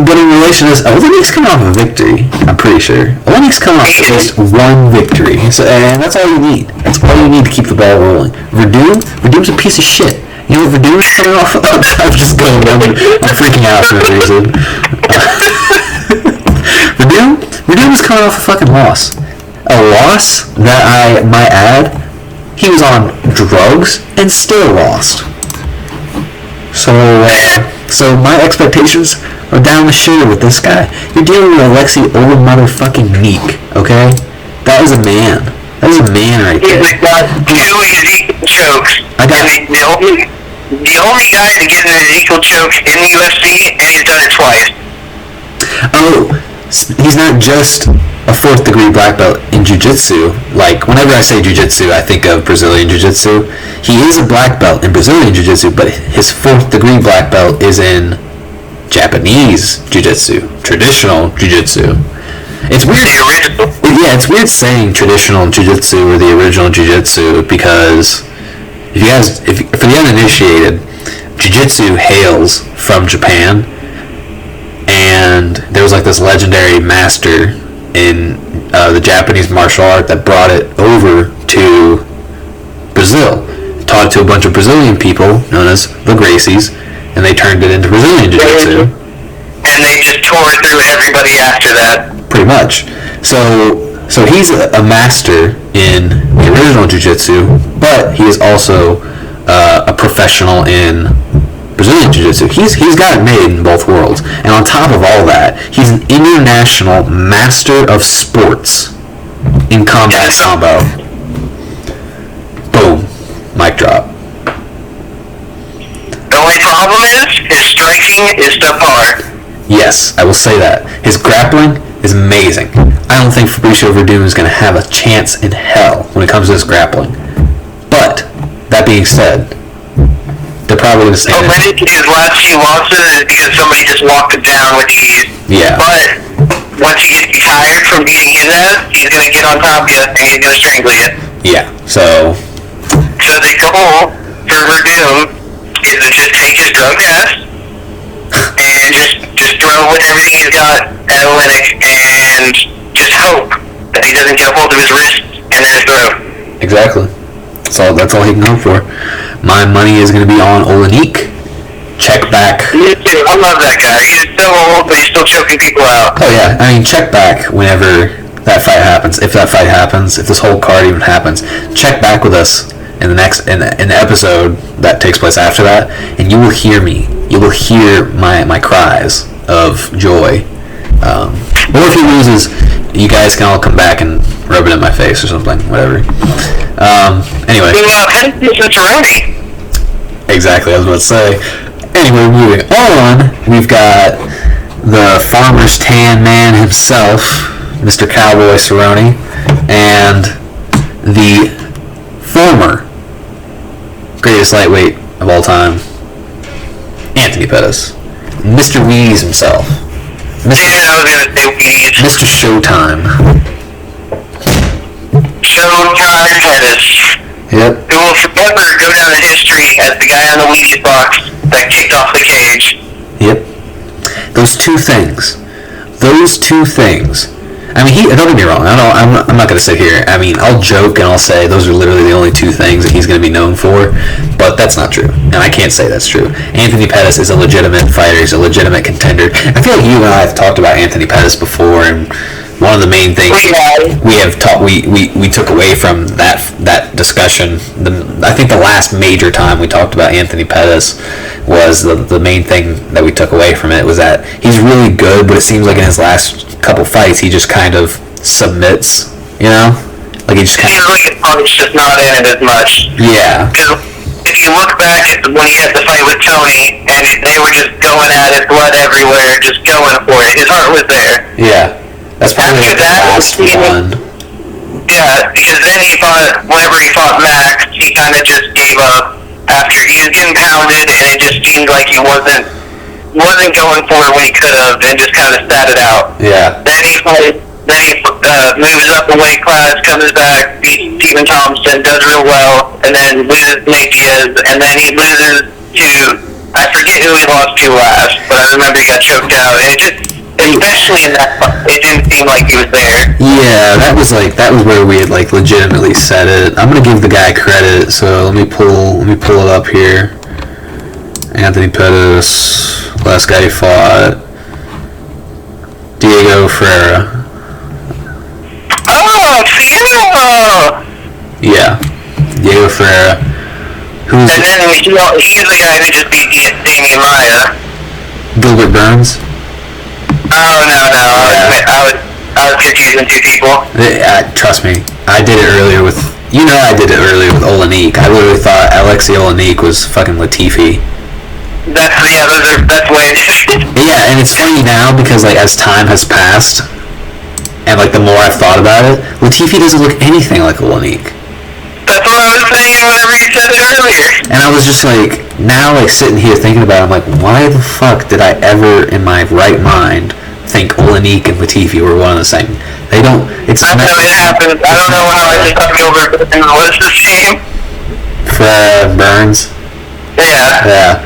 But in relation to this, Olynyk's coming off a victory, I'm pretty sure. Olynyk's coming off at least one victory. So, and that's all you need. That's all you need to keep the ball rolling. Verdoon's a piece of shit. You know what Verdoon's coming off of? I'm just going, I'm freaking out for no reason. Verdoon was coming off a fucking loss. A loss that I might add, he was on drugs and still lost. So my expectations are down the shitter with this guy. You're dealing with Alexi motherfucking okay? That is a man. That is a man right there. He's got 2 Ezekiel chokes. The only guy to get an Ezekiel choke in the UFC, and he's done it twice. Oh, he's not just a 4th degree black belt in jiu-jitsu. Like, whenever I say jiu-jitsu, I think of Brazilian jiu-jitsu. He is a black belt in Brazilian jiu-jitsu, but his 4th degree black belt is in Japanese jiu-jitsu, traditional jiu-jitsu. It's weird. The original. Yeah, it's weird saying traditional jiu-jitsu or the original jiu-jitsu, because for the uninitiated, jiu-jitsu hails from Japan, and there was like this legendary master in the Japanese martial art that brought it over to Brazil, taught it to a bunch of Brazilian people known as the Gracies, and they turned it into Brazilian jiu-jitsu. And they just tore it through everybody after that. Pretty much. So he's a master in the original jiu-jitsu, but he is also a professional in Brazilian jiu-jitsu. He's got it made in both worlds. And on top of all that, he's an international master of sports in combat sambo. Boom. Mic drop. The only problem is, his striking is subpar. Yes, I will say that. His grappling is amazing. I don't think Fabricio Verdoon is going to have a chance in hell when it comes to his grappling. But, that being said, they're probably going to stand in. His last few losses is because somebody just walked him down with ease. Yeah. But once he gets tired from beating his ass, he's going to get on top of you and he's going to strangle you. Yeah, so the goal for Verdoon is to just take his drunk ass and just throw with everything he's got at Olynyk and just hope that he doesn't get a hold of his wrist and then his throat. exactly. That's all he can hope for. My money is going to be on Olynyk. Check back. Me too. I love that guy. He's so old, but he's still choking people out. Oh yeah, I mean, check back whenever that fight happens. If that fight happens, if this whole card even happens, check back with us in the next in the episode that takes place after that, and you will hear me. You will hear my cries of joy. Or if he loses, you guys can all come back and rub it in my face or something, whatever. Anyway. Pettis and Cerrone. Exactly, I was about to say. Anyway, moving on, we've got the Farmer's Tan Man himself, Mr. Cowboy Cerrone, and the former greatest lightweight of all time, Anthony Pettis. Mr. Weeze himself. I was going to say Weeze. Mr. Showtime. Showtime Pettis. Yep. Who will forever go down in history as the guy on the Wheaties box that kicked off the cage. Yep. Those two things. I mean, don't get me wrong. I'm not going to sit here. I mean, I'll joke and I'll say those are literally the only two things that he's going to be known for, but that's not true, and I can't say that's true. Anthony Pettis is a legitimate fighter. He's a legitimate contender. I feel like you and I have talked about Anthony Pettis before, and one of the main things we took away from that discussion, I think the last major time we talked about Anthony Pettis was the main thing that we took away from it was that he's really good, but it seems like in his last couple fights he just kind of submits, you know? Like he just kind of... Seems like his punch just not in it as much. Yeah. Because if you look back at when he had the fight with Tony, and they were just going at it, blood everywhere, just going for it, his heart was there. Yeah. That's probably the last one. Yeah, because then whenever he fought Max, he kind of just gave up after he was getting pounded, and it just seemed like he wasn't going for it when he could have, and just kind of sat it out. Yeah. Then he moves up a weight class, comes back, beats Stephen Thompson, does real well, and then loses Nate Diaz, and then he loses to I forget who he lost to last, but I remember he got choked out. And it just, especially in that fight, it didn't seem like he was there. Yeah, that was where we had like legitimately said it. I'm gonna give the guy credit, so let me pull it up here. Anthony Pettis, last guy he fought, Diego Ferreira. Oh, Fiero! Yeah, Diego Ferreira. And then he's the guy who just beat Damian Maia. Gilbert Burns. Oh no! I was confusing two people. Trust me, I did it earlier with Olynyk. I literally thought Alexi Olynyk was fucking Latifi. That's way. Yeah, and it's funny now because like as time has passed, and like the more I've thought about it, Latifi doesn't look anything like Olynyk. That's what I was saying whenever you said it earlier. And I was just like, now like sitting here thinking about it, I'm like, why the fuck did I ever in my right mind think Olynyk and Latifi were one and the same? They don't. It's. I know it happens. I don't know how I just thought Gilbert was the same. For Burns. Yeah.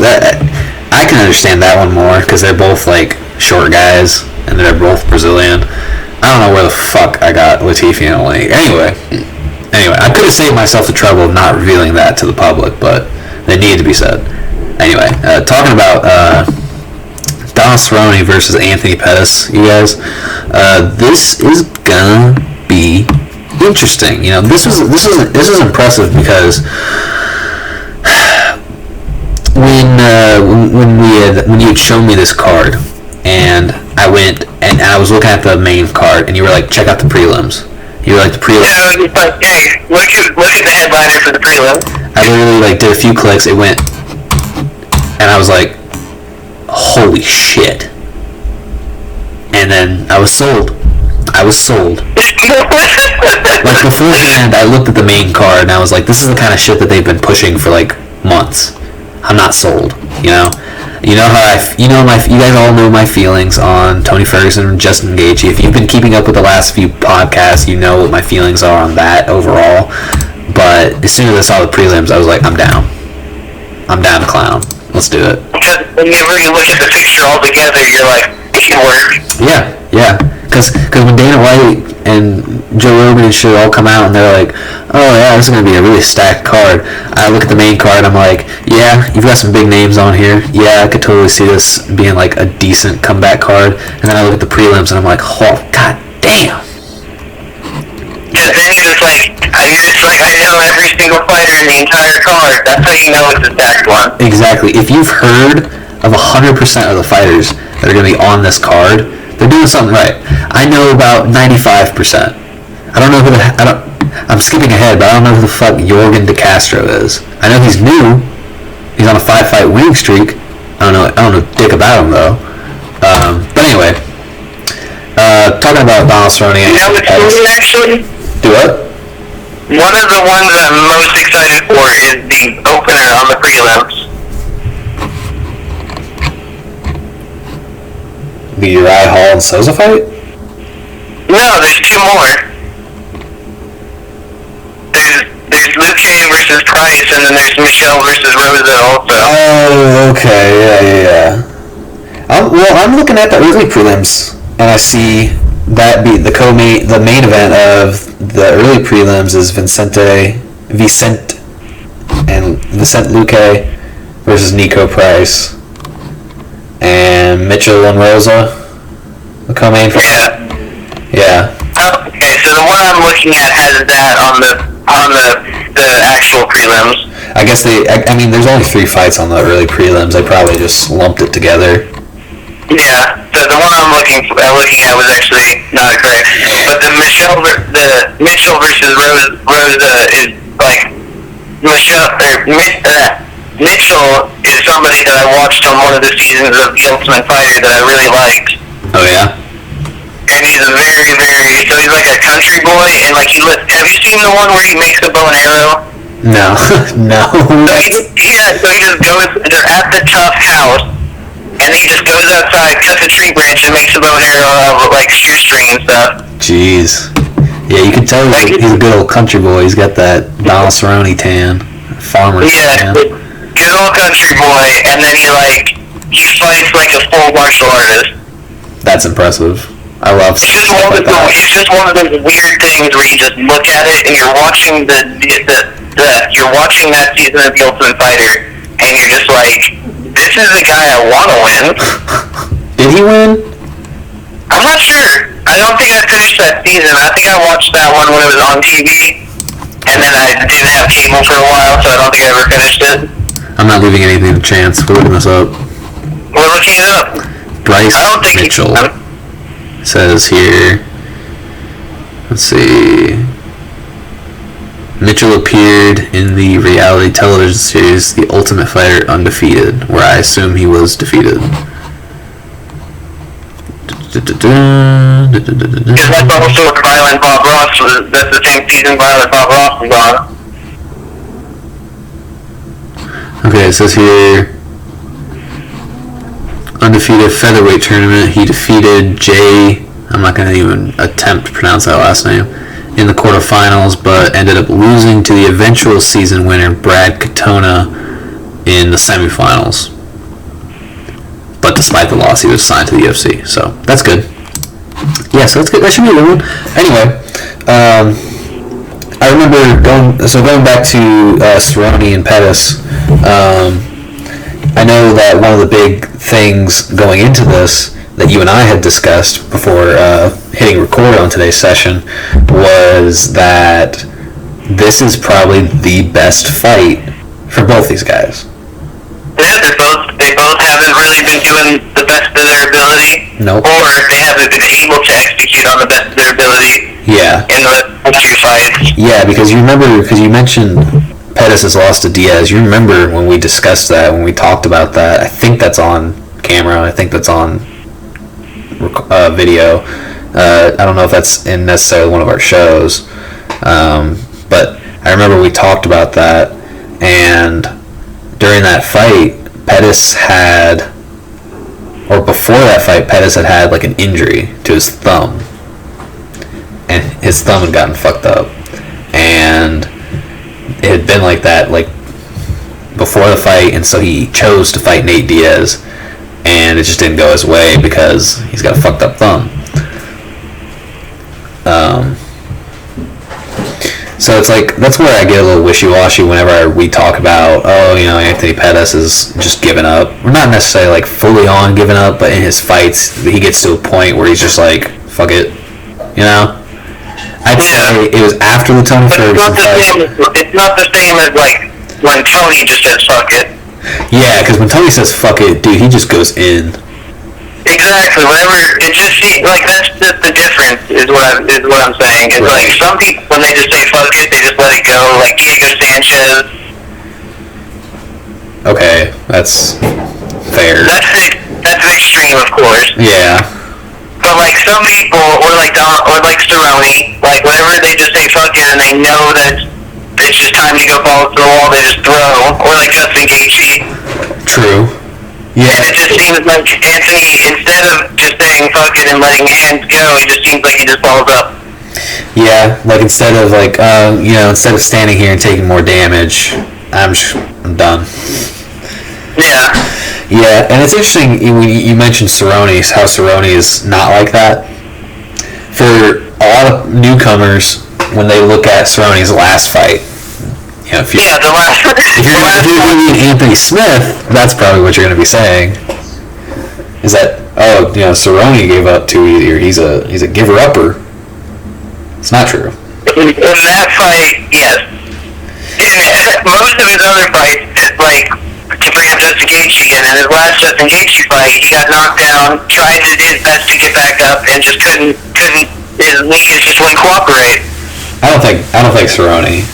That I can understand that one more because they're both like short guys and they're both Brazilian. I don't know where the fuck I got Latifi and Olynyk. Anyway, I could have saved myself the trouble of not revealing that to the public, but they needed to be said. Anyway, talking about Donald Cerrone versus Anthony Pettis, you guys, this is gonna be interesting. You know, this is impressive because when you had shown me this card, and I went and I was looking at the main card, and you were like, check out the prelims. You were like, the prelims. Yeah, I was just like, hey, look at the headliner for the prelims. I literally like did a few clicks, it went, and I was like, holy shit. And then I was sold. Like beforehand, I looked at the main card and I was like, this is the kind of shit that they've been pushing for like months. I'm not sold, you know. You guys all know my feelings on Tony Ferguson and Justin Gaethje. If you've been keeping up with the last few podcasts, you know what my feelings are on that overall. But as soon as I saw the prelims, I was like, I'm down to clown. Let's do it. Because whenever you look at the picture all together, you're like, it can work. Yeah. Because when Dana White and Joe Rogan and shit all come out and they're like, oh yeah, this is going to be a really stacked card. I look at the main card and I'm like, yeah, you've got some big names on here. Yeah, I could totally see this being like a decent comeback card. And then I look at the prelims and I'm like, oh, god damn. Because then you're just like, I know every single fighter in the entire card. That's how you know it's a stacked one. Exactly. If you've heard of 100% of the fighters that are going to be on this card, they're doing something right. I know about 95%. I don't know I'm skipping ahead, but I don't know who the fuck Jorgen De Castro is. I know he's new. He's on a 5-fight winning streak. I don't know dick about him though. But anyway, talking about Donald Cerrone. You know what's cool actually? Do what? One of the ones I'm most excited for is the opener on the prelims. The Uriah Hall and Souza fight? No, there's two more. There's Luque versus Price, and then there's Michelle versus Rosa also. Oh, okay, yeah. I'm looking at the early prelims, and I see that the main event of the early prelims is Vicente Luque versus Nico Price. And Mitchell and Rosa, the co-main for Yeah. Okay, so the one I'm looking at has that on the actual prelims. I guess there's only 3 fights on the early prelims. They probably just lumped it together. Yeah, the one I'm looking at was actually not correct. But the Mitchell versus Rosa is like Mitchell is somebody that I watched on one of the seasons of The Ultimate Fighter that I really liked. Oh yeah. And he's a so he's like a country boy, and like have you seen the one where he makes a bow and arrow? No. So he just goes, they're at the tough house, and he just goes outside, cuts a tree branch, and makes a bow and arrow out of like shoestring and stuff. Jeez. Yeah, you can tell he's a good old country boy. He's got that Donald Cerrone tan, farmer's tan. Because good old country boy, and then he fights like a full martial artist. That's impressive. I love It's just stuff like that. it's just one of those weird things where you just look at it and you're watching you're watching that season of The Ultimate Fighter, and you're just like, this is the guy I want to win. Did he win? I'm not sure. I don't think I finished that season. I think I watched that one when it was on TV, and then I didn't have cable for a while, so I don't think I ever finished it. I'm not leaving anything to chance. We're looking this up. We're looking it up. Bryce I don't think Mitchell says here. Let's see. Mitchell appeared in the reality television series The Ultimate Fighter Undefeated, where I assume he was defeated. Because that's also where Violent Bob Ross was. That's the same season Violent Bob Ross was on. Okay, it says here, undefeated featherweight tournament. He defeated I'm not going to even attempt to pronounce that last name, in the quarterfinals, but ended up losing to the eventual season winner Brad Katona in the semifinals. But despite the loss, he was signed to the UFC, so that's good. Yeah, so that's good. That should be a good one. Anyway, I remember going back to Cerrone and Pettis. I know that one of the big things going into this that you and I had discussed before hitting record on today's session was that this is probably the best fight for both these guys. Yeah, they both haven't really been doing the best of their ability. Nope. Or they haven't been able to execute on the best of their ability. Yeah. In the two fights. Yeah, because you mentioned Pettis has lost to Diaz. You remember when we discussed that, when we talked about that. I think that's on camera. I think that's on video. I don't know if that's in necessarily one of our shows. But I remember we talked about that, and during that fight, Pettis had had like an injury to his thumb, and his thumb had gotten fucked up, and it had been like that like before the fight, and so he chose to fight Nate Diaz, and it just didn't go his way because he's got a fucked up thumb. So it's like, that's where I get a little wishy-washy whenever we talk about, Anthony Pettis is just giving up. We're not necessarily like fully on giving up, but in his fights, he gets to a point where he's just like, fuck it, I'd say it was after the Tony Ferguson fight. It's not the same as like when Tony just says fuck it. Yeah, because when Tony says fuck it, dude, he just goes in. Exactly. Whatever. It just seems like that's just the difference. Is what I'm saying. It's right. Like some people, when they just say fuck it, they just let it go. Like Diego Sanchez. Okay, that's fair. That's an extreme, of course. Yeah. But like some people, or like Cerrone, like whenever they just say fuck it and they know that it's just time to go balls to the wall, they just throw. Or like Justin Gaethje. True. Yeah. And it just seems like Anthony, instead of just saying fuck it and letting hands go, it just seems like he just balls up. Yeah, like instead of standing here and taking more damage, I'm done. Yeah. Yeah, and it's interesting you mentioned Cerrone, how Cerrone is not like that. For a lot of newcomers, when they look at Cerrone's last fight, if you're doing Anthony Smith, that's probably what you're going to be saying. Is that Cerrone gave up too easy, or he's a giver-upper. It's not true. In that fight, yes. In most of his other fights, like to bring up Justin Gaethje again, in his last Justin Gaethje fight, he got knocked down, tried his best to get back up, and just couldn't. His knees just wouldn't cooperate. I don't think Cerrone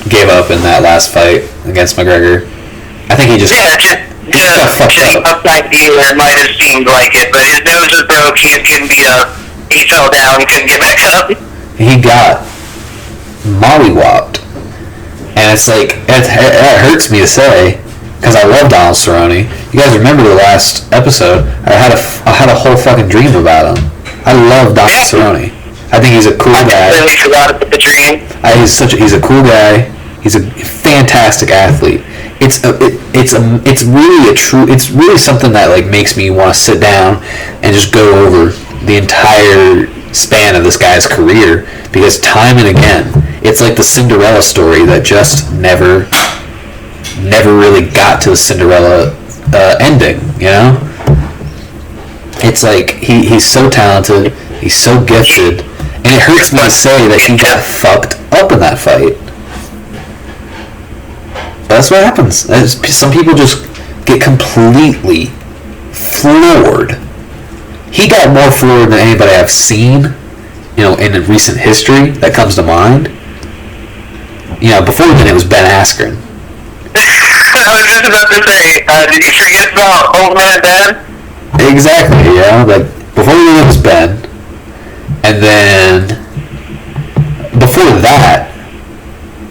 gave up in that last fight against McGregor. I think he just got fucked up. Upside dealer, it might have seemed like it, but his nose was broke, he was getting beat up, he fell down, he couldn't get back up. He got mollywopped. And it's like, it hurts me to say, because I love Donald Cerrone. You guys remember the last episode, I had a whole fucking dream about him. I love Donald Cerrone. I think he's a cool guy. I completely forgot about the dream. He's a cool guy. He's a fantastic athlete. it's really something that like makes me want to sit down and just go over the entire span of this guy's career, because time and again it's like the Cinderella story that just never really got to the Cinderella ending, you know? It's like he's so talented, he's so gifted, and it hurts me to say that he got fucked up in that fight. But that's what happens. Some people just get completely floored. He got more floored than anybody I've seen, you know, in recent history that comes to mind. You know, before then it was Ben Askren. I was just about to say, did you forget about Old Man Ben? Exactly, yeah. Like, before then it was Ben. And then, before that,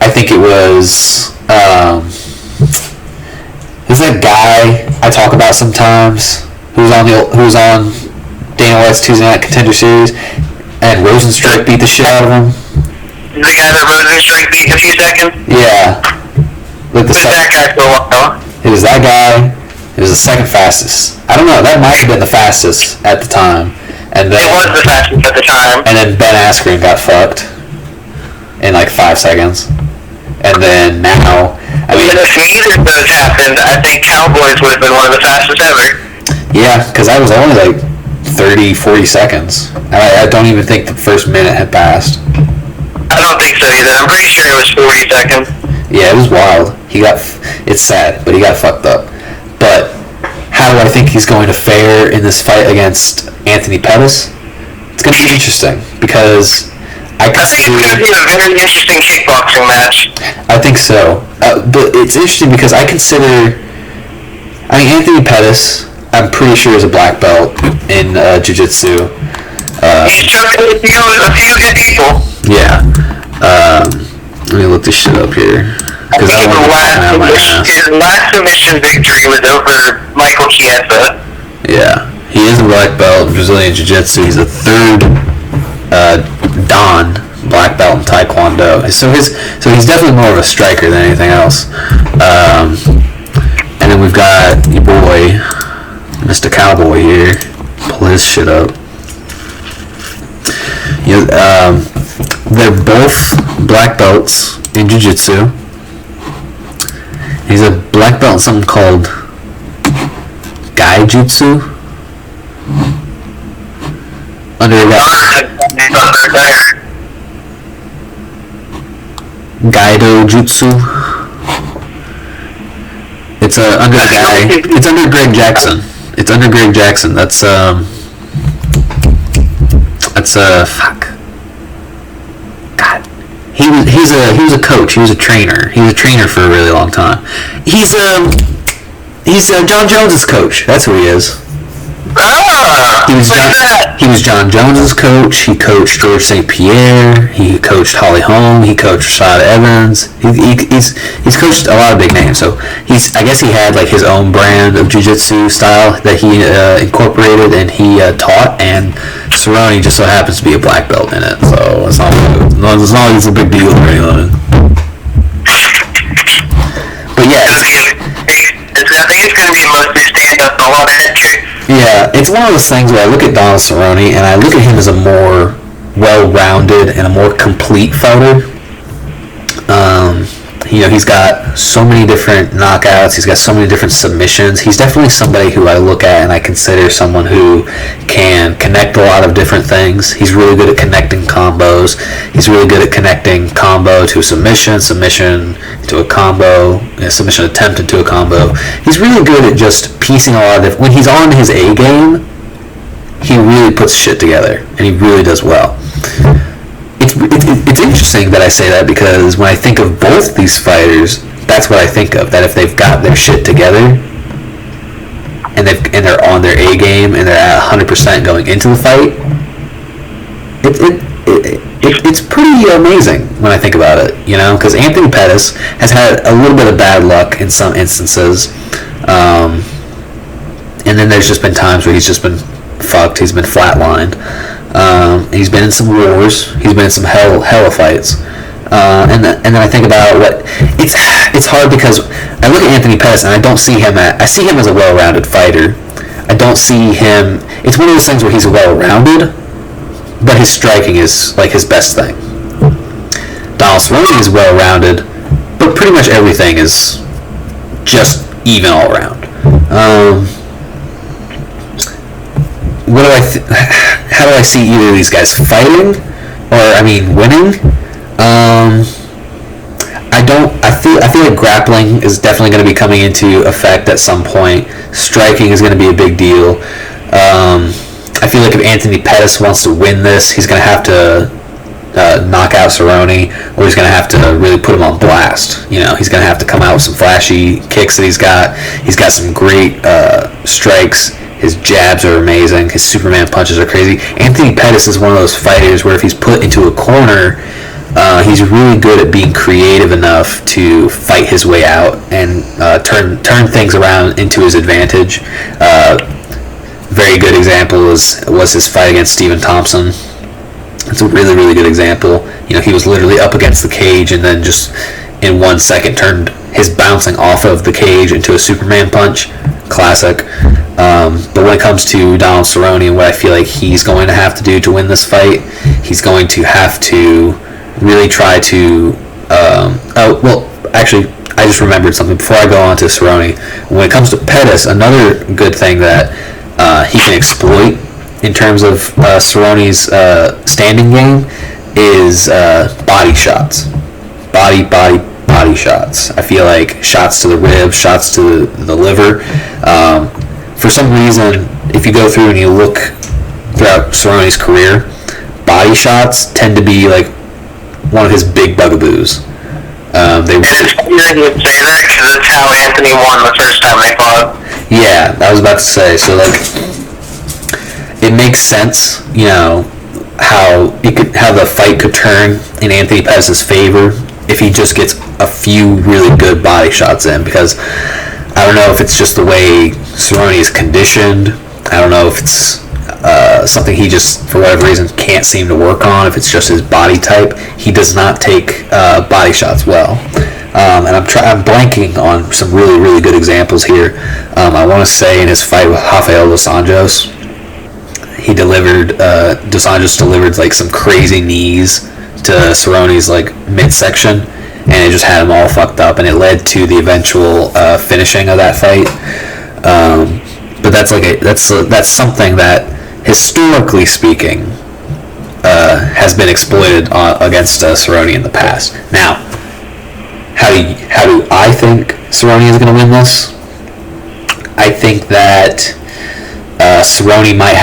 I think it was, who's that guy I talk about sometimes, who's on Dana White's Tuesday Night Contender Series, and Rosenstruck beat the shit out of him. The guy that Rosenstruck beat in a few seconds? Yeah. Like that guy for a while. It was that guy. It was the second fastest. I don't know. That might have been the fastest at the time. And then, it was the fastest at the time. And then Ben Askren got fucked in like 5 seconds. And then now, I mean, if neither of those happened, I think Cowboys would have been one of the fastest ever. Yeah, because I was only like 30, 40 seconds. I don't even think the first minute had passed. I don't think so either. I'm pretty sure it was 40 seconds. Yeah, it was wild. It's sad, but he got fucked up. But how do I think he's going to fare in this fight against Anthony Pettis? It's going to be interesting, because I think it's going to be a very interesting kickboxing match. I think so. But it's interesting because I mean, Anthony Pettis, I'm pretty sure is a black belt in jiu-jitsu. He's choking a few good people. Yeah. Let me look this shit up here. His last submission victory was over Michael Chiesa. Yeah. He is a black belt in Brazilian Jiu-Jitsu. He's a third Dan black belt in Taekwondo. So he's definitely more of a striker than anything else. And then we've got your boy, Mr. Cowboy here. Pull his shit up. You know, they're both black belts in Jiu-Jitsu. He's a black belt in something called Gaijutsu. Gaido Jutsu. It's under the guy. It's under Greg Jackson. That's fuck. God. He was a coach. He was a trainer. He was a trainer for a really long time. He's John Jones's coach. That's who he is. He was John Jones's coach. He coached George St. Pierre. He coached Holly Holm. He coached Rashad Evans. He's coached a lot of big names. So I guess he had like his own brand of jiu-jitsu style that he incorporated and he taught. And Cerrone just so happens to be a black belt in it. So it's not like it's a big deal or anything. But yeah. I think it's going to be mostly stand-up and a lot of head kicks. Yeah, it's one of those things where I look at Donald Cerrone and I look at him as a more well-rounded and a more complete fighter. He's got so many different knockouts. He's got so many different submissions. He's definitely somebody who I look at and I consider someone who can connect a lot of different things. He's really good at connecting combos. He's really good at connecting combo to submission to a combo, submission attempt into a combo. He's really good at just piecing a lot of different... When he's on his A game, he really puts shit together, and he really does well. It's interesting that I say that because when I think of both these fighters, that's what I think of. That if they've got their shit together and they're on their A game and they're at 100% going into the fight, it's pretty amazing when I think about it, you know. Because Anthony Pettis has had a little bit of bad luck in some instances, and then there's just been times where he's just been fucked. He's been flatlined. He's been in some wars. He's been in some hella fights. And then I think about what it's it's hard because I look at Anthony Pettis and I don't see him I see him as a well-rounded fighter. I don't see him. It's one of those things where he's well-rounded, but his striking is like his best thing. Donald Cerrone is well-rounded, but pretty much everything is just even all around. How do I see either of these guys fighting, or winning? I feel like grappling is definitely going to be coming into effect at some point. Striking is going to be a big deal. I feel like if Anthony Pettis wants to win this, he's going to have to knock out Cerrone, or he's going to have to really put him on blast. He's going to have to come out with some flashy kicks that he's got. He's got some great strikes. His jabs are amazing. His Superman punches are crazy. Anthony Pettis is one of those fighters where if he's put into a corner, he's really good at being creative enough to fight his way out and turn things around into his advantage. Very good example was his fight against Stephen Thompson. It's a really, really good example. He was literally up against the cage and then just in 1 second turned his bouncing off of the cage into a Superman punch. Classic. But when it comes to Donald Cerrone and what I feel like he's going to have to do to win this fight, he's going to have to really try to... actually, I just remembered something before I go on to Cerrone. When it comes to Pettis, another good thing that he can exploit in terms of Cerrone's standing game is body shots. Body shots. I feel like shots to the ribs, shots to the liver. For some reason, if you go through and you look throughout Cerrone's career, body shots tend to be like one of his big bugaboos. It's weird you say that because it's how Anthony won the first time they fought. Yeah, I was about to say. So it makes sense, how the fight could turn in Anthony Pettis' favor if he just gets a few really good body shots in, because I don't know if it's just the way Cerrone is conditioned. I don't know if it's something he just, for whatever reason, can't seem to work on, if it's just his body type. He does not take body shots well. And I'm blanking on some really, really good examples here. I want to say in his fight with Rafael Dos Anjos, Dos Anjos delivered like some crazy knees to Cerrone's like midsection, and it just had him all fucked up, and it led to the eventual finishing of that fight. But that's something that, historically speaking, has been exploited against Cerrone in the past. Now, how do I think Cerrone is going to win this? I think that Cerrone might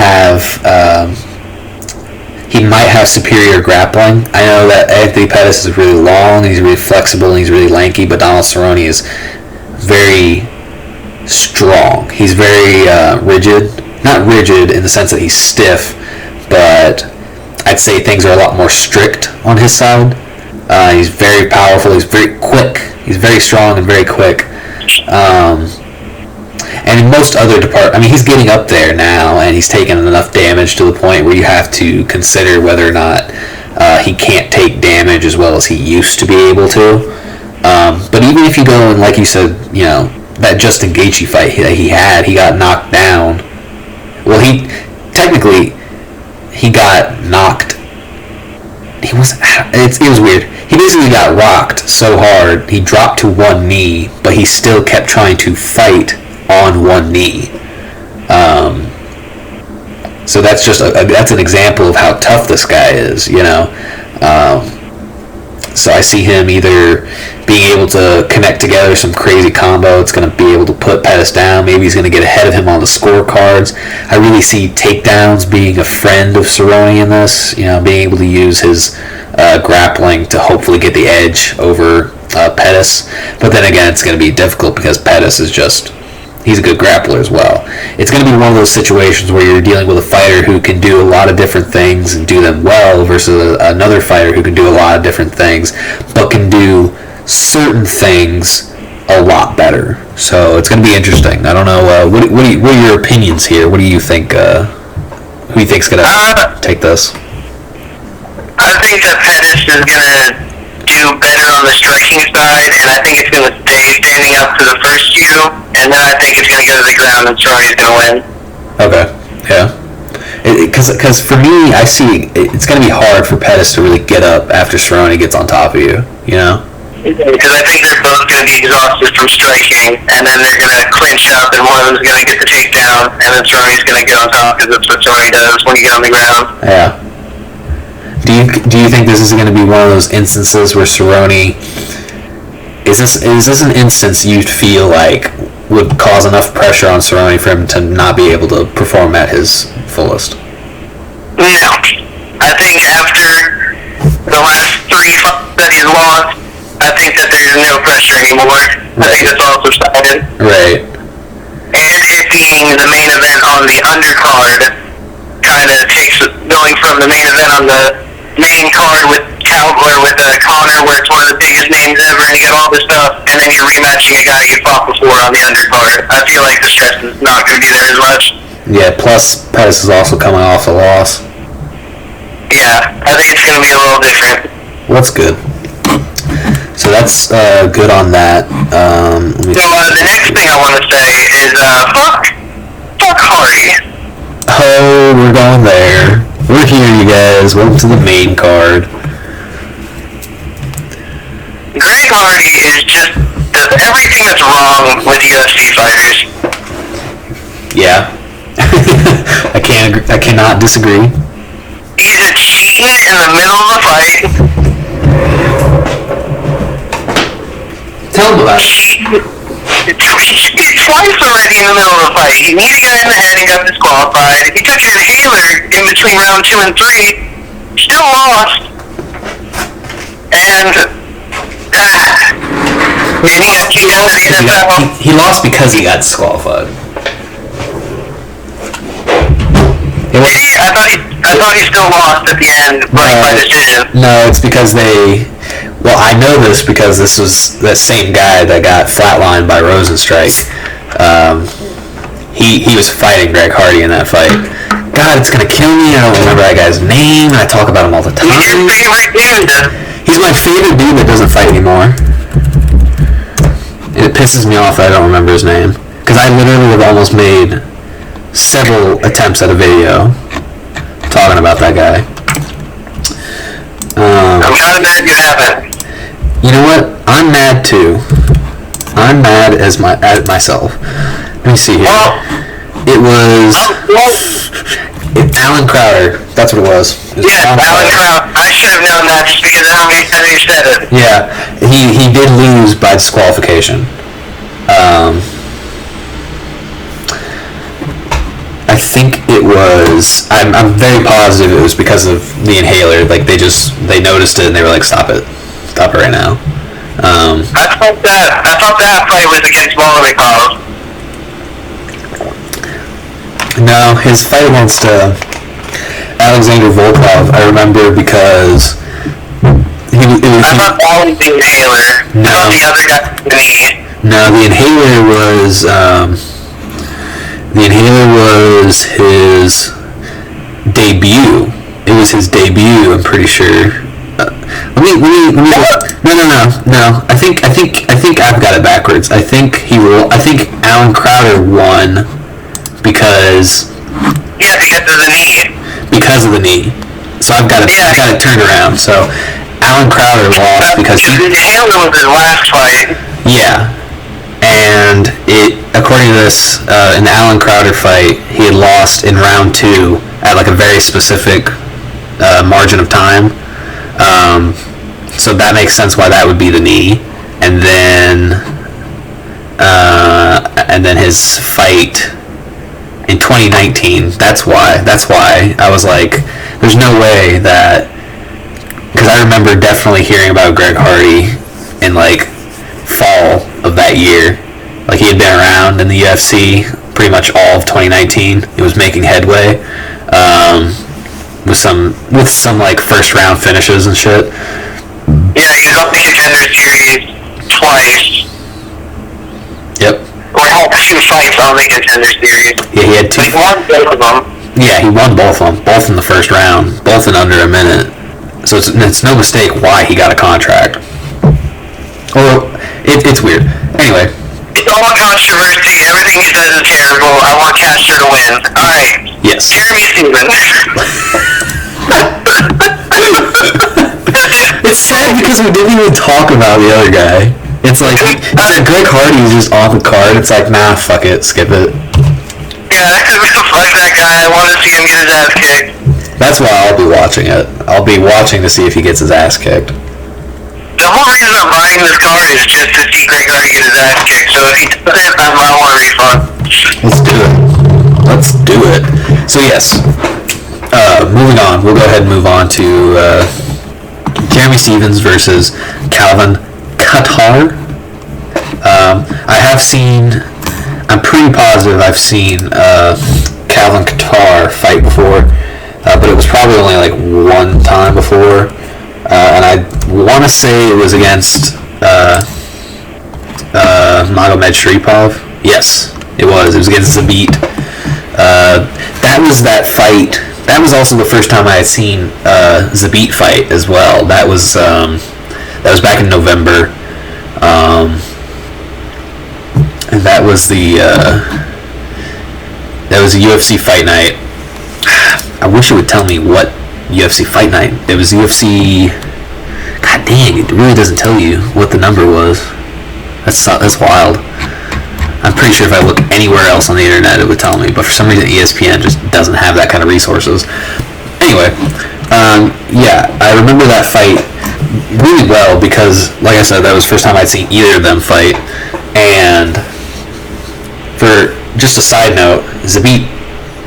have superior grappling. I know that Anthony Pettis is really long, and he's really flexible, and he's really lanky, but Donald Cerrone is very strong. He's very rigid. Not rigid in the sense that he's stiff, but I'd say things are a lot more strict on his side. He's very powerful. He's very quick. He's very strong and very quick. And in most other departments, he's getting up there now, and he's taken enough damage to the point where you have to consider whether or not he can't take damage as well as he used to be able to. But even if you go and, like you said, that Justin Gaethje fight that he got knocked down. Well, he got knocked. It was weird. He basically got rocked so hard he dropped to one knee, but he still kept trying to fight on one knee. So that's just that's an example of how tough this guy is, So I see him either being able to connect together some crazy combo. It's going to be able to put Pettis down. Maybe he's going to get ahead of him on the scorecards. I really see takedowns being a friend of Cerrone in this. Being able to use his grappling to hopefully get the edge over Pettis. But then again, it's going to be difficult because Pettis is he's a good grappler as well. It's going to be one of those situations where you're dealing with a fighter who can do a lot of different things and do them well versus another fighter who can do a lot of different things but can do certain things a lot better. So it's going to be interesting. I don't know. What are your opinions here? What do you think? Who do you think's going to take this? I think that Pettis is going to do better on the striking side, and I think it's going to stay standing up to the first few, and then I think it's going to go to the ground and Cerrone's going to win. Okay, yeah. Because for me, I see it's going to be hard for Pettis to really get up after Cerrone gets on top of you, you know? Because I think they're both going to be exhausted from striking, and then they're going to clinch up, and one of them's going to get the takedown, and then Cerrone's going to get on top, because that's what Cerrone does when you get on the ground. Yeah. Do you think this is going to be one of those instances where Cerrone is this an instance you feel like would cause enough pressure on Cerrone for him to not be able to perform at his fullest? No. I think after the last 3 fights that he's lost, I think that there's no pressure anymore. Right. I think that's all subsided. Right. And it being the main event on the undercard kind of takes going from the main event on the main card with Connor, where it's one of the biggest names ever, and you got all this stuff, and then you're rematching a guy you fought before on the undercard. I feel like the stress is not going to be there as much. Yeah, plus Pettis is also coming off a loss. Yeah, I think it's going to be a little different. Well, that's good. So that's good on that. The next thing I want to say is fuck Hardy. Oh, we're going there. We're here, you guys. Welcome to the main card. Greg Hardy is just everything that's wrong with UFC fighters. Yeah. I cannot disagree. He's a cheating in the middle of a fight. Tell him about it. He twice already in the middle of a fight. He kneed a guy in the head and got disqualified. He took an inhaler in between round 2 and 3. Still lost. And he lost because he got disqualified. I thought he still lost at the end, by decision. No, it's because well, I know this because this was that same guy that got flatlined by Rosenstrike. He was fighting Greg Hardy in that fight. God, it's gonna kill me. I don't remember that guy's name. I talk about him all the time. He's your favorite dude. He's my favorite dude that doesn't fight anymore. And it pisses me off that I don't remember his name. Because I literally have almost made several attempts at a video talking about that guy. I'm kind of mad you haven't. You know what? I'm mad too. I'm mad at myself. Let me see here. It was Alan Crowder. That's what it was. Alan Crowder. I should have known that just because of how many times you said it. Yeah, he did lose by disqualification. I think it was. I'm very positive it was because of the inhaler. Like they noticed it and they were like, stop it right now. I thought that fight was against Olynyk. No, his fight against Alexander Volkov, I remember because I thought that was the inhaler. No. I thought the other guy was the knee. No, the inhaler was his debut. It was his debut, I'm pretty sure. Let me. No. I think I've got it backwards. I think Alan Crowder won because. Yeah, because of the knee. Because of the knee. So I got it turned around. So Alan Crowder lost because the inhaler was his last fight. Yeah. And according to this, in the Alan Crowder fight, he had lost in round 2 at like a very specific margin of time. So that makes sense why that would be the knee. And then his fight in 2019. That's why I was like, there's no way that, because I remember definitely hearing about Greg Hardy in like fall of that year. Like he had been around in the UFC pretty much all of 2019. He was making headway with some like first round finishes and shit. Yeah, he was on the Contender Series twice. Yep. Or had 2 fights on the Contender Series. Yeah, he had 2. He won both of them. Yeah, he won both of them, both in the first round, both in under a minute. So it's no mistake why he got a contract. Or it's weird. Anyway. It's all controversy. Everything he says is terrible. I want Castro to win. All right. Yes. Jeremy Stevens. It's sad because we didn't even talk about the other guy. It's like he said Greg Hardy's just off the card. It's like, nah, fuck it, skip it. Yeah, fuck that guy. I want to see him get his ass kicked. That's why I'll be watching it. I'll be watching to see if he gets his ass kicked. The whole reason I'm buying this card is just to see Greg Hardy get his ass kicked. So if he doesn't, I want a refund. Let's do it. Let's do it. So yes, moving on. We'll go ahead and move on to Jeremy Stevens versus Calvin Qatar. I have seen. I'm pretty positive I've seen Calvin Qatar fight before, but it was probably only like one time before. And I want to say it was against Magomed Sharipov. Yes, it was. It was against Zabit. That was that fight. That was also the first time I had seen Zabit fight as well. That was back in November, and that was a UFC fight night. I wish it would tell me what UFC fight night. It was UFC. God dang, it really doesn't tell you what the number was. That's wild. I'm pretty sure if I look anywhere else on the internet, it would tell me. But for some reason, ESPN just doesn't have that kind of resources. Anyway, yeah, I remember that fight really well because, like I said, that was the first time I'd seen either of them fight. And for just a side note, Zabit.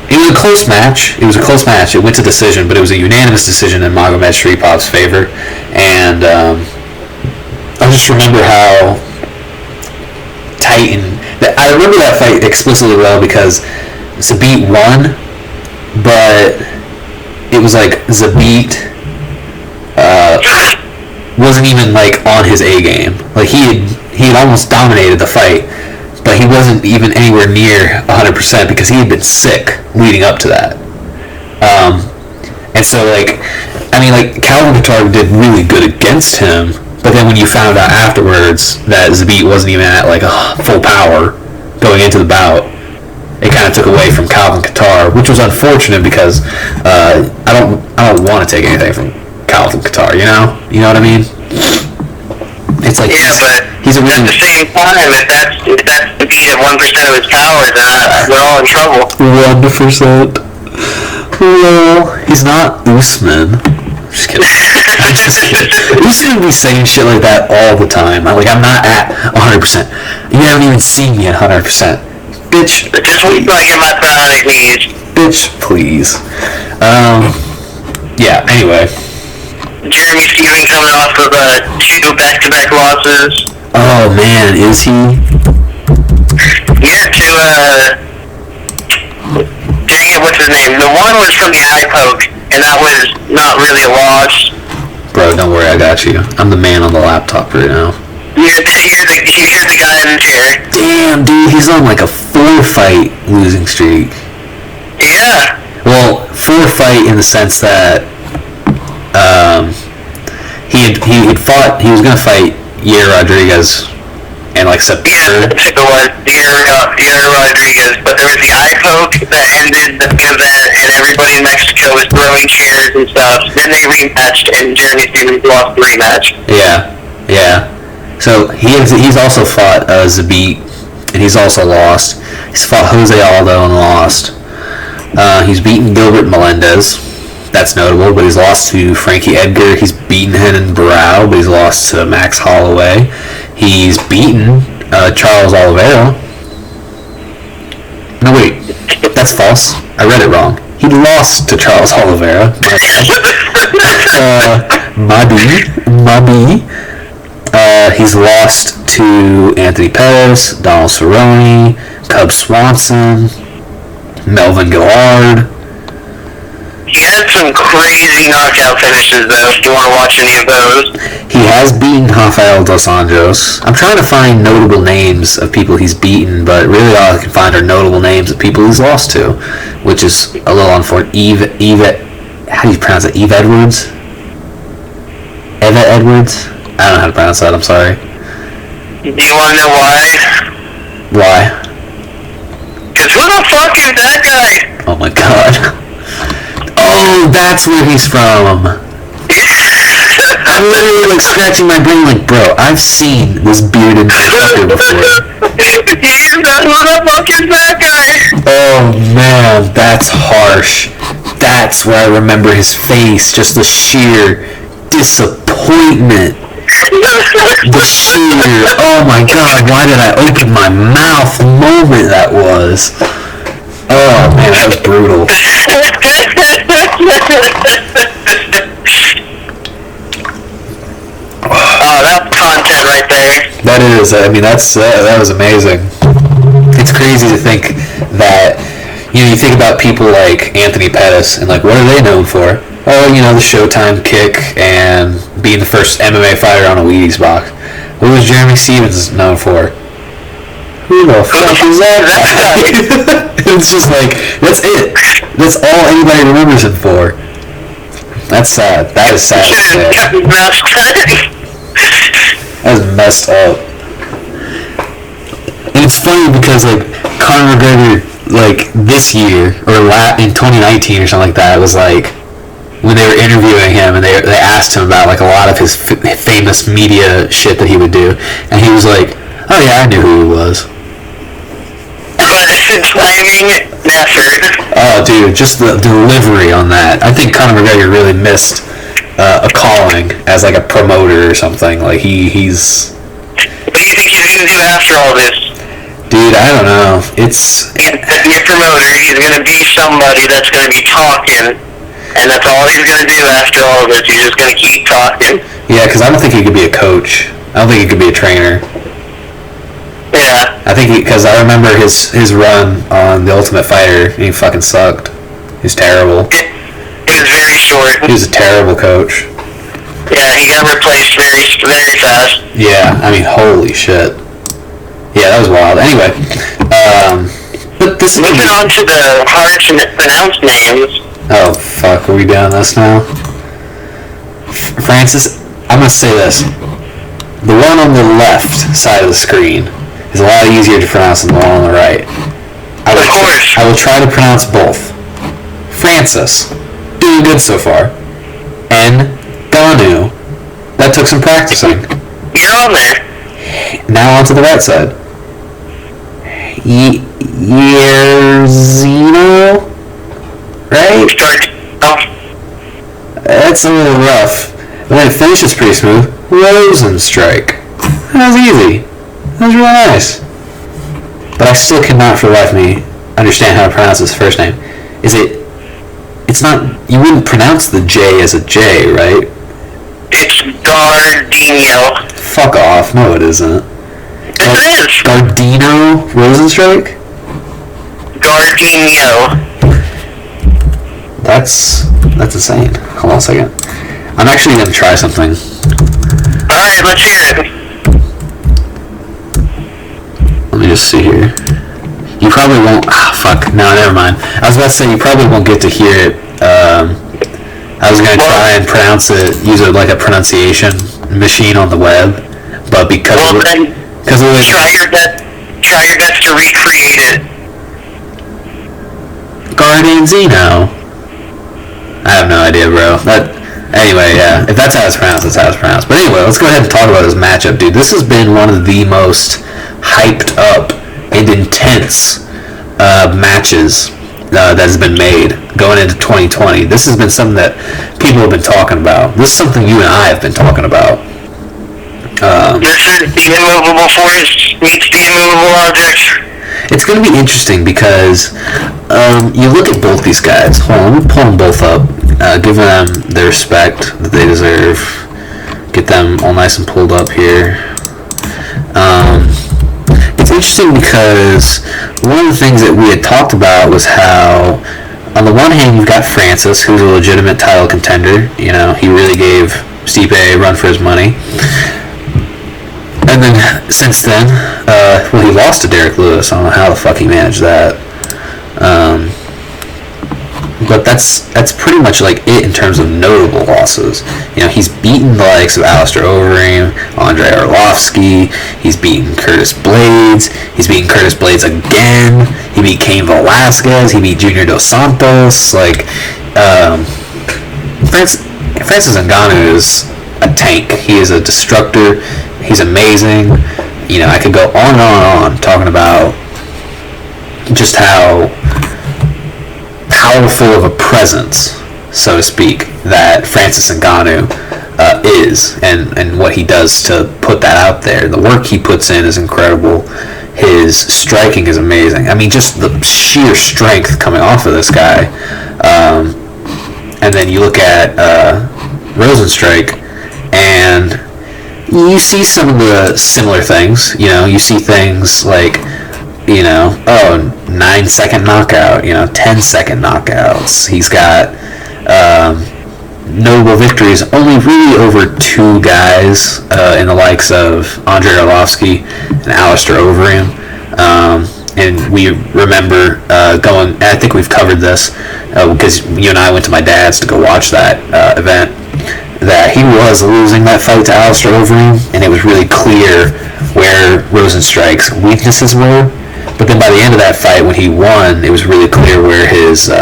It was a close match. It went to decision, but it was a unanimous decision in Magomed Sharipov's favor. And I just remember how tight and... I remember that fight explicitly well because Zabit won, but it was like Zabit wasn't even like on his A game. Like he had almost dominated the fight, but he wasn't even anywhere near 100% because he had been sick leading up to that. And so, like, I mean, like, Calvin Qatar did really good against him, but then when you found out afterwards that Zabit wasn't even at, like, full power going into the bout, it kind of took away from Calvin Qatar, which was unfortunate because I don't want to take anything from Calvin Qatar, you know? You know what I mean? It's like he's a really... At the same time, if that's to be at 1% of his power, then we're all in trouble. 1%. Well, he's not Usman. Just kidding. I'm just kidding. Usman be saying shit like that all the time. I'm not at 100%. You haven't even seen me at 100%. Bitch. Just wait till I get my bionic knees. Bitch, please. Yeah, anyway. Jeremy Stevens coming off of 2 back-to-back losses. Oh man, is he? Yeah, dang it, what's his name? The one was from the eye poke, and that was not really a loss. Bro, don't worry, I got you. I'm the man on the laptop right now. You're the guy in the chair. Damn, dude, he's on like a 4-fight losing streak. Yeah. Well, 4-fight in the sense that he was gonna fight Yair Rodriguez in like September. Yeah, it was Yair Rodriguez, but there was the eye poke that ended the event, and everybody in Mexico was throwing chairs and stuff. Then they rematched, and Jeremy Stevens lost the rematch. Yeah. So he's also fought Zabit, and he's also lost. He's fought Jose Aldo and lost. He's beaten Gilbert Melendez. That's notable, but he's lost to Frankie Edgar. He's beaten Renan Barao, but he's lost to Max Holloway. He's beaten Charles Oliveira. No, wait. That's false. I read it wrong. He lost to Charles Oliveira. My bad. He's lost to Anthony Pettis, Donald Cerrone, Cub Swanson, Melvin Gillard. He had some crazy knockout finishes, though, if you want to watch any of those. He has beaten Rafael Dos Anjos. I'm trying to find notable names of people he's beaten, but really all I can find are notable names of people he's lost to, which is a little unfortunate. Eve, how do you pronounce it? Eve Edwards? Eva Edwards? I don't know how to pronounce that, I'm sorry. Do you want to know why? Why? Because who the fuck is that guy? Oh my god. Oh, that's where he's from. I'm literally like scratching my brain like, bro, I've seen this bearded motherfucker before. Who the fuck is that guy? Oh man, that's harsh. That's where I remember his face, just the sheer disappointment. The sheer, oh my god, why did I open my mouth moment that was. Oh man, that was brutal. Oh, that's content right there. That is, I mean, that was amazing. It's crazy to think that, you know, you think about people like Anthony Pettis, and like, what are they known for? Oh, you know, the Showtime kick and being the first MMA fighter on a Wheaties box. What was Jeremy Stevens known for? Who the fuck is that guy? It's just like, that's it. That's all anybody remembers him for. That's sad. That is sad. That was messed up. And it's funny because, like, Conor McGregor, like, this year, or in 2019 or something like that, it was like, when they were interviewing him and they asked him about, like, a lot of his famous media shit that he would do, and he was like, oh yeah, I knew who he was. But timing, effort. Oh, dude, just the delivery on that. I think Conor McGregor really missed a calling as like a promoter or something. Like he's. What do you think he's gonna do after all this? Dude, I don't know. It's. He's gonna be a promoter. He's gonna be somebody that's gonna be talking, and that's all he's gonna do after all this. He's just gonna keep talking. Yeah, because I don't think he could be a coach. I don't think he could be a trainer. Yeah. I think because I remember his run on The Ultimate Fighter, and he fucking sucked. He was terrible. He was very short. He was a terrible coach. Yeah, he got replaced very, very fast. Yeah, I mean, holy shit. Yeah, that was wild. Anyway, but this. Moving on to the hard to pronounce names. Oh fuck, are we doing this now? Francis, I'm gonna say this: the one on the left side of the screen is a lot easier to pronounce than the one on the right. Of course. I will try to pronounce both. Francis, doing good so far. Ngannou, that took some practicing. You're on there. Now onto the right side. Yerzino, right? That's a little rough. But then it finishes pretty smooth. Rosenstrike. That was easy. That was really nice. But I still cannot for the life of me understand how to pronounce his first name. It's not, you wouldn't pronounce the J as a J, right? It's Gardino. Fuck off. No, it isn't. It is. Gardino Rosenstrike? Gardino. That's insane. Hold on a second. I'm actually going to try something. Alright, let's hear it. Let me just see here. You probably won't. Fuck. No, never mind. I was about to say you probably won't get to hear it. I was gonna try and pronounce it, use it like a pronunciation machine on the web, but because Well, then, try your best to recreate it. Gardenzino. I have no idea, bro. Anyway, yeah. If that's how it's pronounced, that's how it's pronounced. But anyway, let's go ahead and talk about this matchup, dude. This has been one of the most hyped up and intense matches that has been made going into 2020. This has been something that people have been talking about. This is something you and I have been talking about. This is the immovable force meets the immovable object. It's going to be interesting because you look at both these guys. Hold on, let me pull them both up. Give them the respect that they deserve. Get them all nice and pulled up here. It's interesting because one of the things that we had talked about was how, on the one hand, you've got Francis, who's a legitimate title contender. You know, he really gave Stipe a run for his money. And then, since then, he lost to Derek Lewis. I don't know how the fuck he managed that. But that's pretty much like it in terms of notable losses. He's beaten the likes of Alistair Overeem, Andrei Arlovski. He's beaten Curtis Blades. He's beaten Curtis Blades again. He beat Cain Velasquez. He beat Junior Dos Santos. Francis Ngannou is a tank. He is a destructor. He's amazing. I could go on and on and on talking about just how powerful of a presence, so to speak, that Francis Ngannou is, and what he does to put that out there. The work he puts in is incredible. His striking is amazing. I mean, just the sheer strength coming off of this guy. And then you look at Rozenstruik, and you see some of the similar things. You see things like, 9-second knockout, 10-second knockouts. He's got notable victories only really over two guys in the likes of Andrei Arlovski and Alistair Overeem. And we remember going, I think we've covered this because you and I went to my dad's to go watch that event, that he was losing that fight to Alistair Overeem, and it was really clear where Rozenstruik's weaknesses were. But then by the end of that fight, when he won, it was really clear where his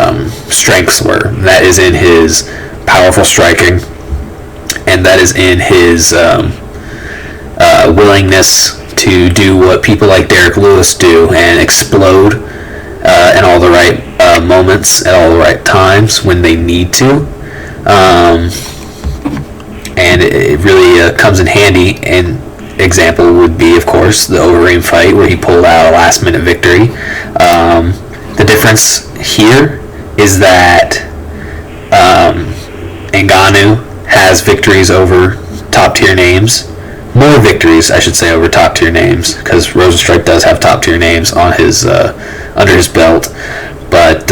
strengths were. And that is in his powerful striking, and that is in his willingness to do what people like Derek Lewis do and explode in all the right moments at all the right times when they need to. And it really comes in handy. And example would be, of course, the Overeem fight where he pulled out a last-minute victory. The difference here is that Ngannou has victories over top-tier names. More victories, I should say, over top-tier names, because Rozenstruik does have top-tier names on his under his belt. But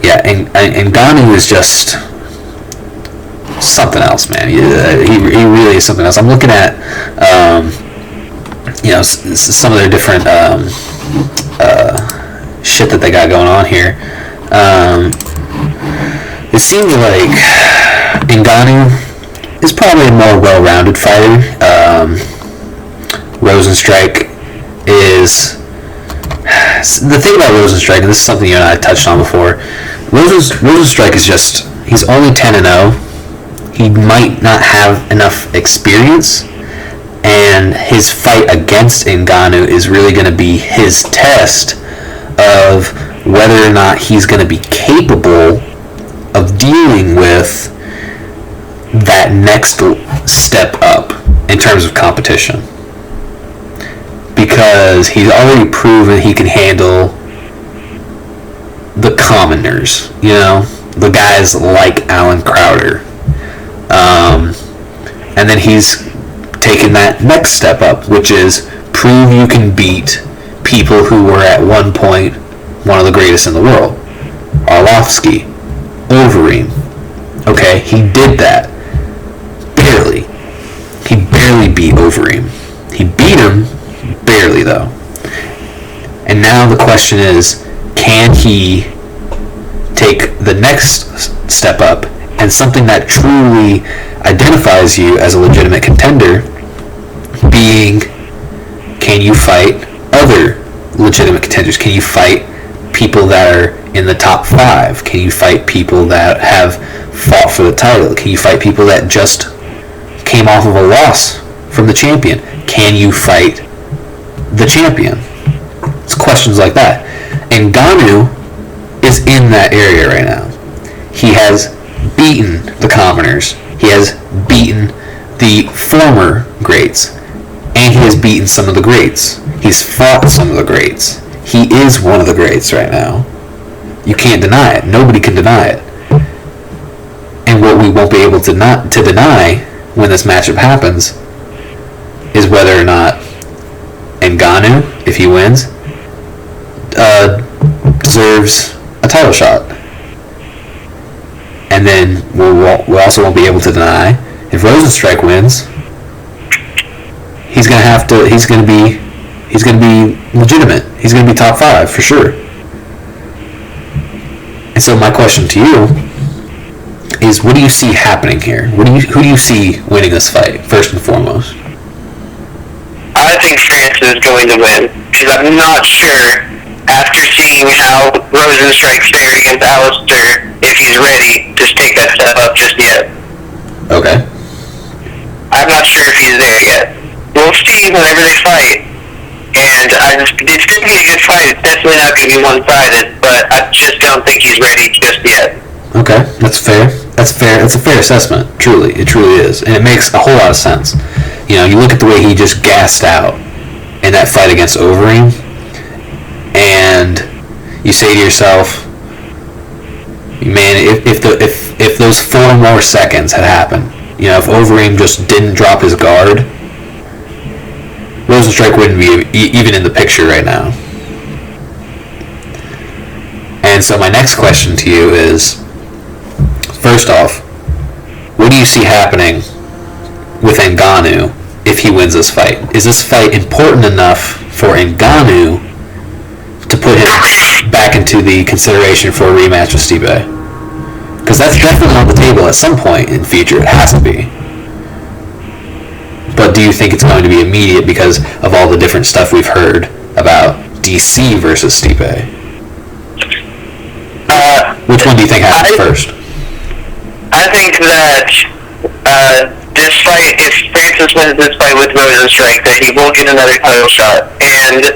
Ngannou is just something else, man. He really is something else. I'm looking at some of their different shit that they got going on here. It seems like Ngannou is probably a more well-rounded fighter. Rozenstruik is... The thing about Rozenstruik, and this is something you and I touched on before, Rozenstruik is just... He's only 10-0. He might not have enough experience, and his fight against Ngannou is really going to be his test of whether or not he's going to be capable of dealing with that next step up in terms of competition, because he's already proven he can handle the commoners, the guys like Alan Crowder, and then he's taken that next step up, which is prove you can beat people who were at one point one of the greatest in the world. Arlovski, Overeem. Okay, he did that. Barely. He barely beat Overeem. He beat him barely, though. And now the question is, can he take the next step up, and something that truly identifies you as a legitimate contender being, can you fight other legitimate contenders? Can you fight people that are in the top 5? Can you fight people that have fought for the title? Can you fight people that just came off of a loss from the champion? Can you fight the champion? It's questions like that. And Ngannou is in that area right now. He has beaten the commoners. He has beaten the former greats. And he has beaten some of the greats. He's fought some of the greats. He is one of the greats right now. You can't deny it. Nobody can deny it. And what we won't be able to deny when this matchup happens is whether or not Ngannou, if he wins, deserves a title shot. And then we also won't be able to deny if Rozenstruik wins, he's going to be legitimate. He's going to be top 5 for sure. And So my question to you is, what do you see happening here? Who do you see winning this fight, first and foremost? I think France is going to win, because I'm not sure, after seeing how Rosenstrike fared against Alistair, if he's ready to take that step up just yet. Okay. I'm not sure if he's there yet. We'll see whenever they fight. And it's going to be a good fight. It's definitely not going to be one-sided, but I just don't think he's ready just yet. Okay, that's fair. That's a fair assessment. Truly, it truly is, and it makes a whole lot of sense. You know, you look at the way he just gassed out in that fight against Overeem, and you say to yourself, man, if those 4 more seconds had happened, you know, if Overeem just didn't drop his guard, Rosenstrike wouldn't be even in the picture right now. And so my next question to you is, first off, what do you see happening with Ngannou if he wins this fight? Is this fight important enough for Ngannou to put him back into the consideration for a rematch with Stipe? Because that's definitely on the table at some point in the future. It has to be. But do you think it's going to be immediate because of all the different stuff we've heard about DC versus Stipe? Which one do you think happens first? I think that this fight, if Francis wins this fight with Rosenstrike, that he will get another title shot, and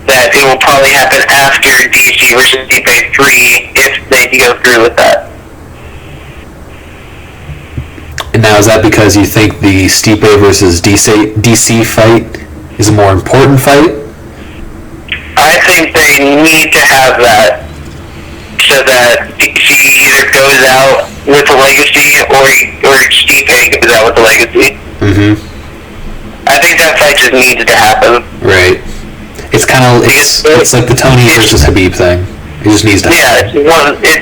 that it will probably happen after DC versus Stipe 3 if they go through with that. And now, is that because you think the Stipe versus DC fight is a more important fight? I think they need to have that so that DC either goes out with a legacy or Stipe goes out with a legacy. Mm-hmm. I think that fight just needs to happen. Right. It's kind of it's like the Tony versus Khabib thing. It just needs to happen. Yeah,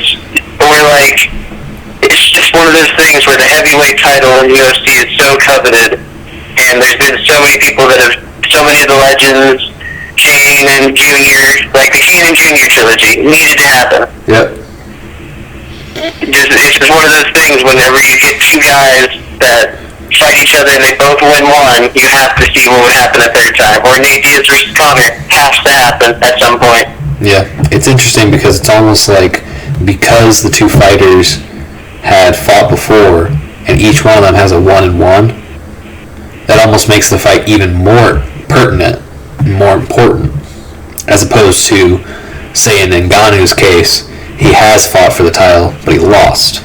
it's just one of those things where the heavyweight title in UFC is so coveted, and there's been so many people that have, so many of the legends, Kane and Jr., like the Kane and Jr. trilogy, needed to happen. Yep. It's just one of those things, whenever you get 2 guys that fight each other and they both win one, you have to see what would happen a third time. Or Nate Diaz versus Conor has to happen at some point. Yeah, it's interesting because it's almost like, because the 2 fighters had fought before, and each one of them has a 1-1, that almost makes the fight even more pertinent, more important, as opposed to, say in Ngannou's case, he has fought for the title, but he lost.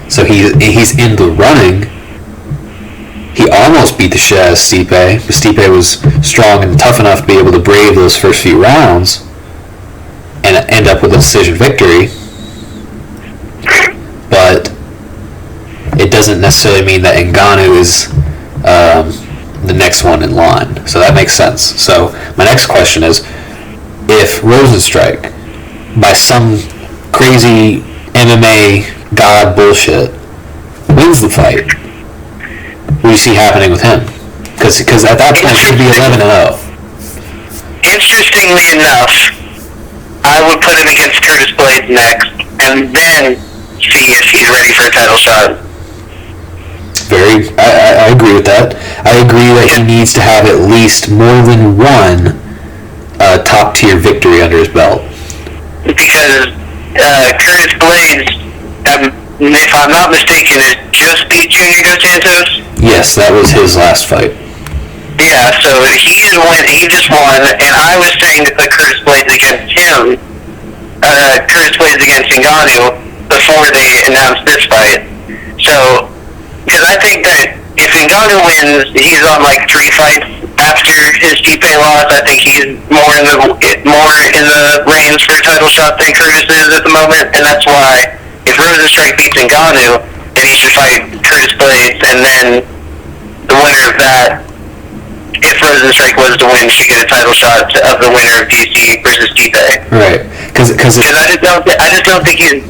So he's in the running. He almost beat the shit out of Stipe, but Stipe was strong and tough enough to be able to brave those first few rounds and end up with a decision victory. But it doesn't necessarily mean that Ngannou is the next one in line. So that makes sense. So my next question is, if Rosenstrike, by some crazy MMA god bullshit, wins the fight, what do you see happening with him? Because at that point, he'd be 11-0. Interestingly enough, I would put him against Curtis Blades next, and then see if he's ready for a title shot. I agree with that. I agree that he needs to have at least more than one top-tier victory under his belt. Because Curtis Blades, if I'm not mistaken, has just beat Junior Dos Santos. Yes, that was his last fight. Yeah, so he just won, and I was saying to put Curtis Blades against him, Curtis Blades against Ngannou, before they announced this fight. So, because I think that if Ngannou wins, he's on like 3 fights after his Stipe loss. I think he's more in the range for a title shot than Curtis is at the moment, and that's why if Rosenstrike beats Ngannou, then he should fight Curtis Blades, and then the winner of that, if Rosenstrike was to win, should get a title shot of the winner of DC versus Stipe. Right. Because I just don't think he's,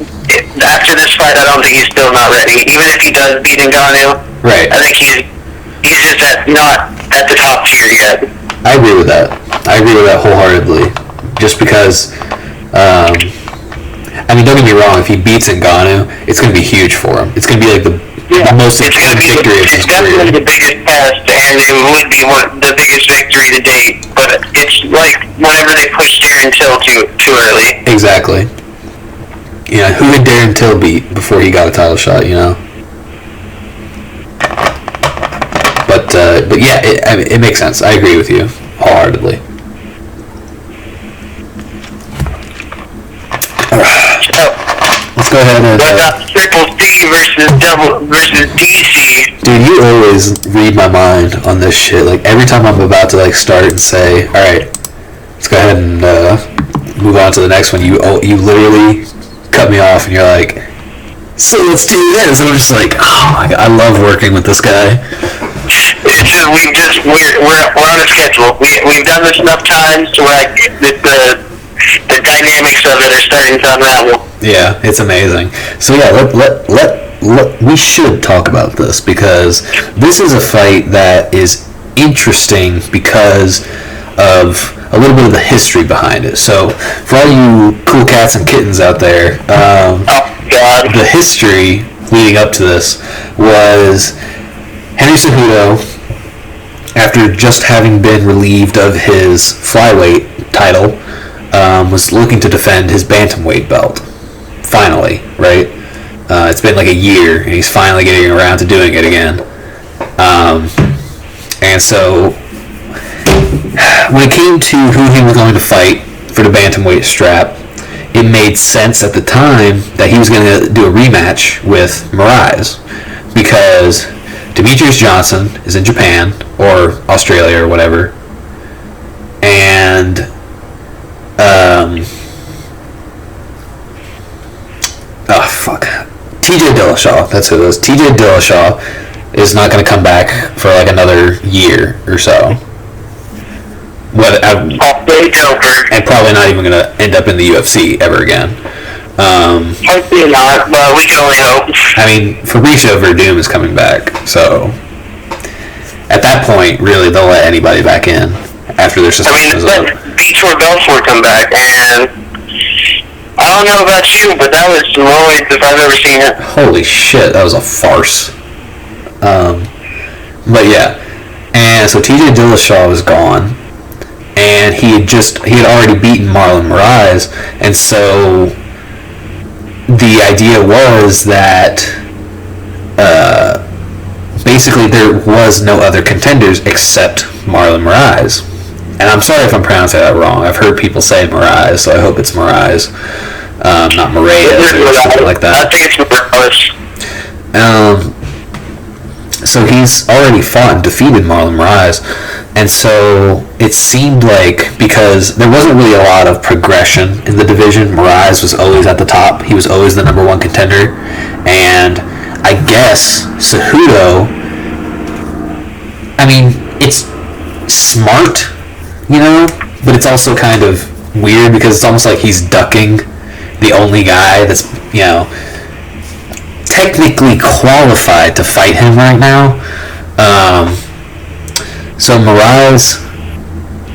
after this fight, I don't think he's still not ready. Even if he does beat Ngannou, right. I think he's just not at the top tier yet. I agree with that. I agree with that wholeheartedly. Just because, I mean, don't get me wrong. If he beats Ngannou, it's going to be huge for him. It's going to be like the most important victory of his career. It's definitely the biggest test, and it would be the biggest victory to date. But it's like whenever they push Darren Till too early. Exactly. Yeah, who did Darren Till beat before he got a title shot? You know. But yeah, it makes sense. I agree with you wholeheartedly. Let's go ahead and. What about Triple C versus DC? Dude, you always read my mind on this shit. Like every time I'm about to like start and say, all right, let's go ahead and move on to the next one. You literally cut me off and you're like, so let's do this. And I'm just like, oh my god, I love working with this guy. It's just we're on a schedule. We've done this enough times to where the dynamics of it are starting to unravel. Yeah, it's amazing. So yeah, we should talk about this because this is a fight that is interesting because of a little bit of the history behind it. So for all you cool cats and kittens out there, the history leading up to this was Henry Cejudo, after just having been relieved of his flyweight title, was looking to defend his bantamweight belt. Finally, right? It's been like a year, and he's finally getting around to doing it again. And so, when it came to who he was going to fight for the bantamweight strap, it made sense at the time that he was going to do a rematch with Moraes, because Demetrius Johnson is in Japan, or Australia, or whatever, and TJ Dillashaw, that's who it is. TJ Dillashaw is not going to come back for like another year or so. And probably not even going to end up in the UFC ever again. Hopefully not, but we can only hope. I mean, Fabricio Verdoon is coming back, so at that point, really, they'll let anybody back in after their suspension is up. Vitor Belfort come back, and I don't know about you, but that was the lowest if I've ever seen it. Holy shit, that was a farce. But yeah, and so TJ Dillashaw was gone, and he had already beaten Marlon Moraes, and so the idea was that basically there was no other contenders except Marlon Moraes. And I'm sorry if I'm pronouncing that wrong. I've heard people say Moraes, so I hope it's Moraes, not Moraes or something like that. I think it's Moraes. So he's already fought and defeated Marlon Moraes, and so it seemed like, because there wasn't really a lot of progression in the division, Moraes was always at the top. He was always the number one contender, and I guess Cejudo, I mean, it's smart, you know, but it's also kind of weird because it's almost like he's ducking the only guy that's, you know, technically qualified to fight him right now. So Moraes,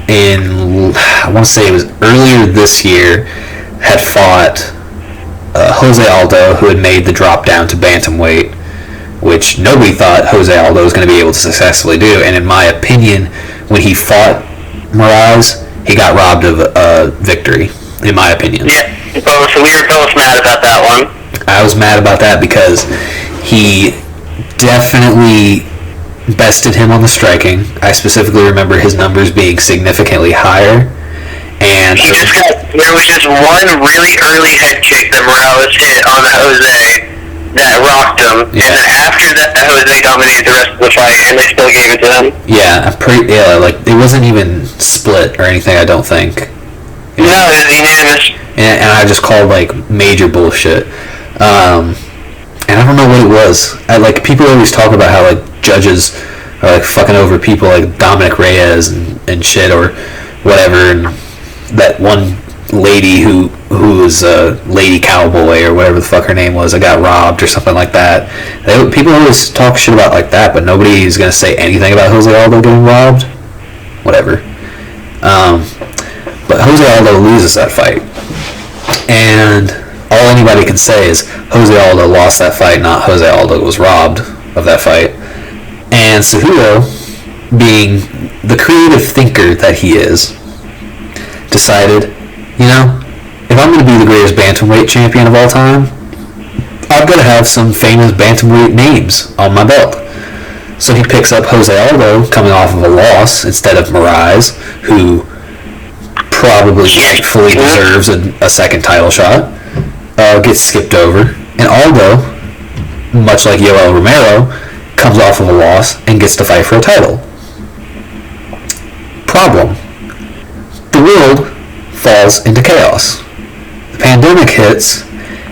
I want to say it was earlier this year, had fought Jose Aldo, who had made the drop down to bantamweight, which nobody thought Jose Aldo was going to be able to successfully do. And in my opinion, when he fought Moraes, he got robbed of a victory, in my opinion. Yeah, so we were both mad about that one. I was mad about that because he definitely bested him on the striking. I specifically remember his numbers being significantly higher. And there was just one really early head kick that Morales hit on Jose that rocked him, and then after that, Jose dominated the rest of the fight, and they still gave it to him. Yeah, like it wasn't even split or anything. I don't think. No, it was unanimous. And I just called like major bullshit. And I don't know what it was. Like people always talk about how like judges are like fucking over people like Dominic Reyes and shit or whatever, and that one lady who was Lady Cowboy or whatever the fuck her name was, that got robbed or something like that. People always talk shit about like that, but nobody is gonna say anything about Jose Aldo getting robbed. Whatever. But Jose Aldo loses that fight, and all anybody can say is Jose Aldo lost that fight, not Jose Aldo was robbed of that fight. And Cejudo, being the creative thinker that he is, decided, if I'm going to be the greatest bantamweight champion of all time, I've got to have some famous bantamweight names on my belt. So he picks up Jose Aldo, coming off of a loss, instead of Moraes, who probably rightfully deserves a second title shot, gets skipped over. And Aldo, much like Yoel Romero, comes off of a loss and gets to fight for a title. Problem. The world falls into chaos. The pandemic hits,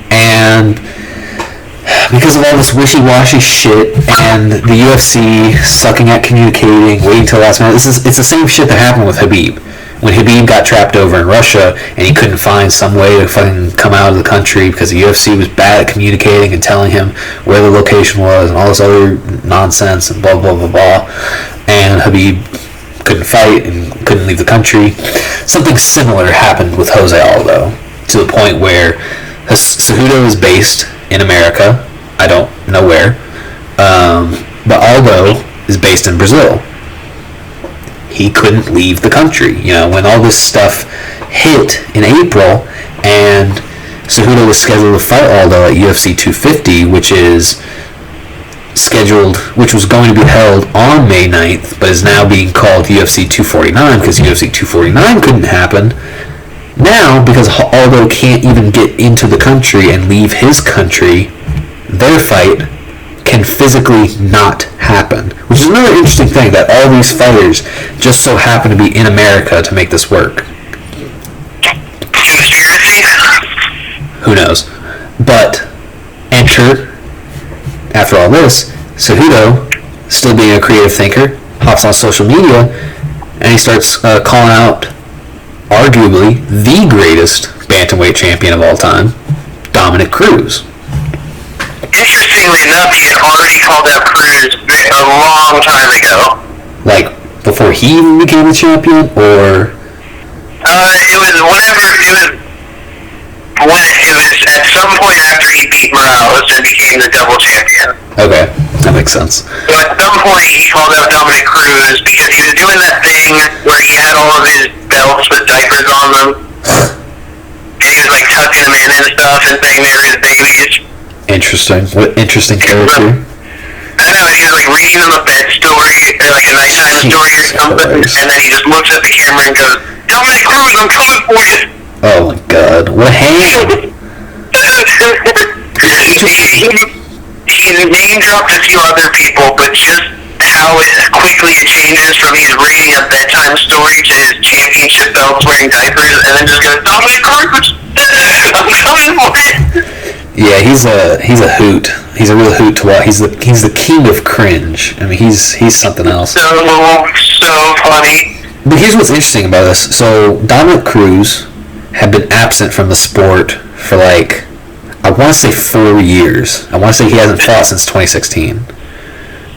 and because of all this wishy-washy shit and the UFC sucking at communicating, waiting till last minute, it's the same shit that happened with Khabib. When Khabib got trapped over in Russia and he couldn't find some way to fucking come out of the country because the UFC was bad at communicating and telling him where the location was and all this other nonsense and blah, blah, blah, blah. And Khabib couldn't fight and couldn't leave the country. Something similar happened with Jose Aldo, to the point where Cejudo is based in America. I don't know where. But Aldo is based in Brazil. He couldn't leave the country. When all this stuff hit in April and Cejudo was scheduled to fight Aldo at UFC 250, which was going to be held on May 9th, but is now being called UFC 249 because UFC 249 couldn't happen. Now, because Aldo can't even get into the country and leave his country, their fight can physically not happen. Which is another interesting thing, that all these fighters just so happen to be in America to make this work. Conspiracy? Who knows? But enter, after all this, Cejudo, still being a creative thinker, hops on social media, and he starts calling out arguably the greatest bantamweight champion of all time, Dominic Cruz. Interestingly enough, he had already called out Cruz a long time ago. Like, before he even became a champion, or? It was at some point after he beat Morales and became the double champion. Okay, that makes sense. So at some point he called out Dominic Cruz because he was doing that thing where he had all of his belts with diapers on them. And he was like tucking them in and stuff and saying they were his babies. Interesting. What interesting character. I know, he was like reading them a bed story, or like a nighttime story or something, and then he just looks at the camera and goes, Dominic Cruz, I'm coming for you! Oh my god, what hand? He name dropped a few other people, but just how quickly it changes from he's reading a bedtime story to his championship belts wearing diapers, and then just goes, Dominic Cruz! I'm coming for you! Yeah, he's a hoot. He's a real hoot to watch. He's the king of cringe. I mean, he's something else. So funny. But here's what's interesting about this. So Dominic Cruz had been absent from the sport for like, I want to say 4 years. I want to say he hasn't fought since 2016.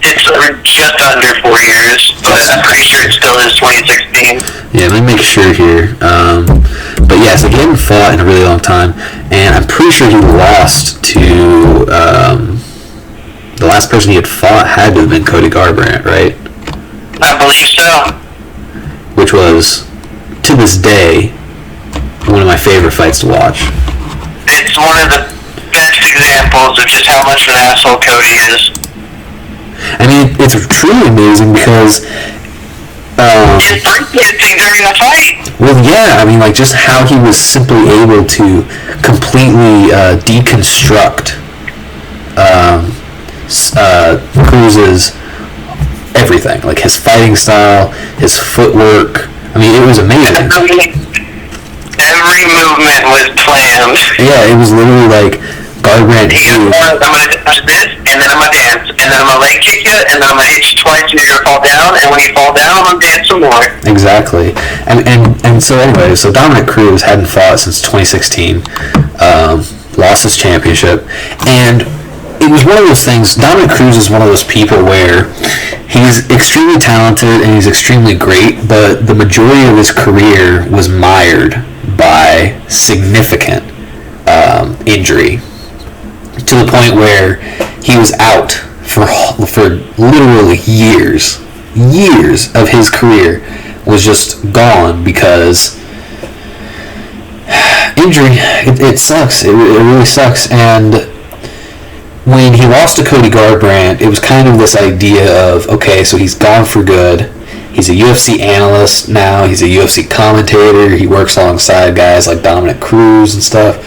It's just under 4 years, but I'm pretty sure it still is 2016. Yeah, let me make sure here. But yeah, so he hadn't fought in a really long time, and I'm pretty sure he lost to the last person he had fought had to have been Cody Garbrandt, right? I believe so. Which was, to this day, one of my favorite fights to watch. It's one of the best examples of just how much of an asshole Cody is. I mean, it's truly amazing because his breakdancing during the fight. Well, yeah, I mean, like, just how he was simply able to completely deconstruct Cruz's everything, like his fighting style, his footwork. I mean, it was amazing. Every movement was planned. Yeah, it was literally like Garbrandt. I'm gonna touch this, and then I'm gonna dance, and then I'm gonna leg kick you, and then I'm gonna hit you twice, and you're gonna fall down, and when you fall down, I'm gonna dance some more. Exactly. And so anyway, so Dominic Cruz hadn't fought since 2016, lost his championship, and it was one of those things. Dominic Cruz is one of those people where he's extremely talented and he's extremely great, but the majority of his career was mired by significant injury, to the point where he was out for literally years of his career was just gone because injury. It sucks. It really sucks. And when he lost to Cody Garbrandt, it was kind of this idea of, okay, so he's gone for good. He's a UFC analyst now. He's a UFC commentator. He works alongside guys like Dominic Cruz and stuff.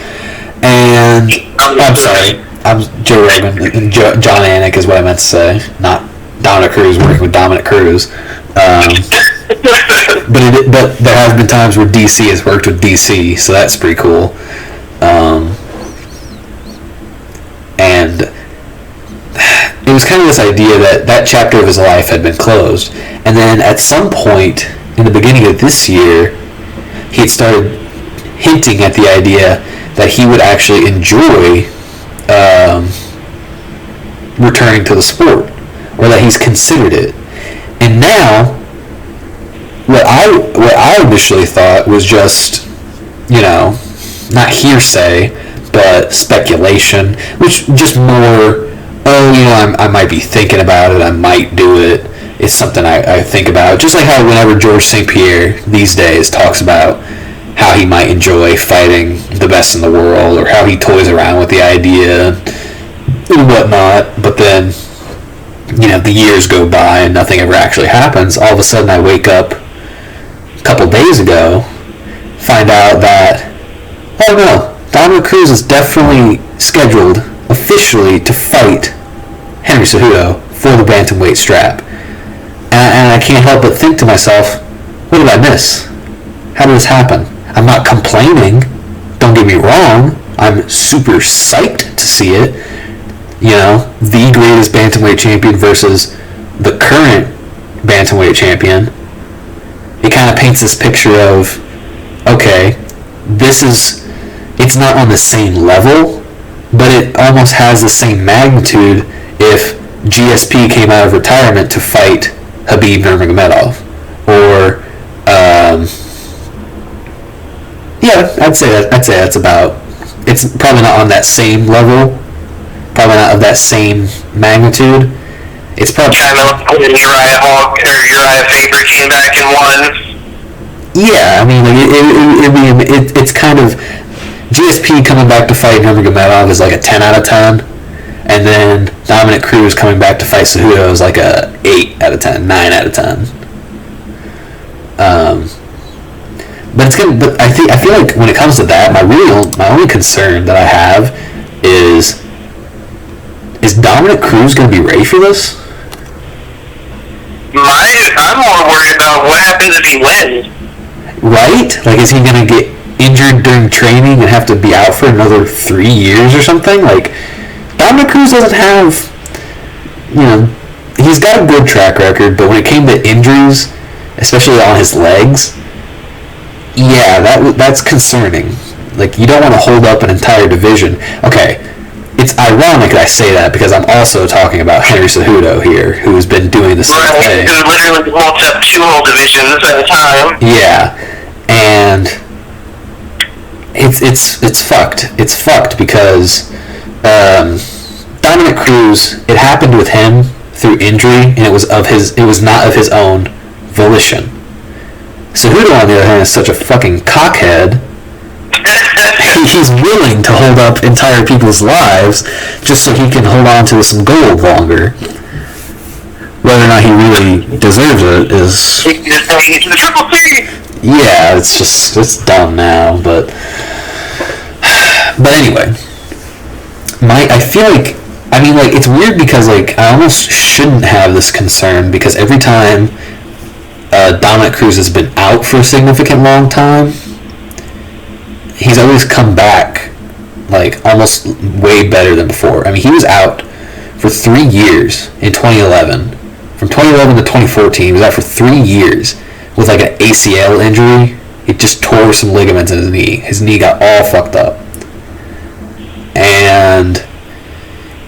And I'm sorry, I'm Joe Rogan and John Anik is what I meant to say, not Dominic Cruz working with Dominic Cruz. But there have been times where DC has worked with DC, so that's pretty cool. And it was kind of this idea that chapter of his life had been closed. And then at some point in the beginning of this year, he had started hinting at the idea that he would actually enjoy returning to the sport, or that he's considered it. And now, what I initially thought was just, not hearsay, but speculation, which just more, I might be thinking about it, I might do it, it's something I think about. Just like how whenever Georges St. Pierre these days talks about how he might enjoy fighting the best in the world, or how he toys around with the idea and whatnot, but then, the years go by and nothing ever actually happens. All of a sudden I wake up a couple days ago, find out that, oh no, Dominic Cruz is definitely scheduled officially to fight Henry Cejudo for the bantamweight strap. And I can't help but think to myself, what did I miss? How did this happen? I'm not complaining, don't get me wrong, I'm super psyched to see it. The greatest bantamweight champion versus the current bantamweight champion. It kind of paints this picture of, okay, it's not on the same level, but it almost has the same magnitude if GSP came out of retirement to fight Khabib Nurmagomedov. Or, I'd say that's about, it's probably not on that same level, probably not of that same magnitude. It's probably kind of like when Uriah Hawk or Uriah Faber came back and won. Yeah, I mean, it's kind of, GSP coming back to fight Nurmagomedov is like a 10 out of 10, and then Dominic Cruz coming back to fight Cejudo is like a 8 out of 10, 9 out of 10. But it's good. But I feel like when it comes to that, my only concern that I have is Dominic Cruz going to be ready for this? I'm more worried about what happens if he wins. Right? Like, is he going to get injured during training and have to be out for another 3 years or something? Like, Dominic Cruz doesn't have, he's got a good track record, but when it came to injuries, especially on his legs, yeah, that's concerning. Like, you don't want to hold up an entire division. Okay, it's ironic that I say that because I'm also talking about Henry Cejudo here, who has been doing the same thing. Who literally holds up 2 whole divisions at a time. Yeah, and it's fucked. It's fucked because Dominic Cruz, it happened with him through injury, and it was not of his own volition. Cejudo, on the other hand, is such a fucking cockhead. He's willing to hold up entire people's lives just so he can hold on to some gold longer. Whether or not he really deserves it is... He's the Triple C! Yeah, it's dumb now, but anyway. I feel like, it's weird because, I almost shouldn't have this concern because every time Dominic Cruz has been out for a significant long time, he's always come back, almost way better than before. He was out for 3 years in 2011. From 2011 to 2014, he was out for 3 years with, an ACL injury. It just tore some ligaments in his knee. His knee got all fucked up. And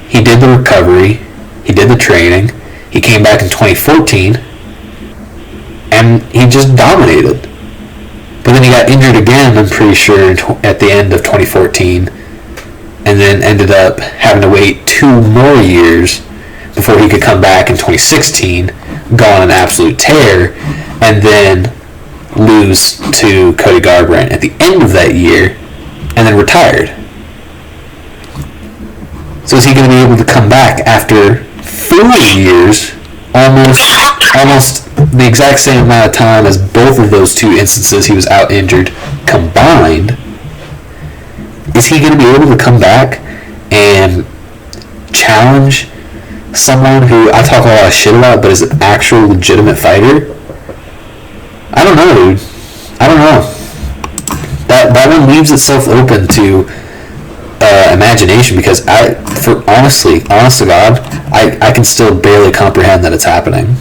he did the recovery. He did the training. He came back in 2014. And he just dominated. But then he got injured again, I'm pretty sure, at the end of 2014. and then ended up having to wait 2 more years before he could come back in 2016, go on an absolute tear, and then lose to Cody Garbrandt at the end of that year, and then retired. So is he going to be able to come back after 4 years, almost the exact same amount of time as both of those 2 instances he was out injured combined? Is he going to be able to come back and challenge someone who I talk a lot of shit about but is an actual legitimate fighter? I don't know, dude. I don't know. That one leaves itself open to imagination, because honest to God, I can still barely comprehend that it's happening.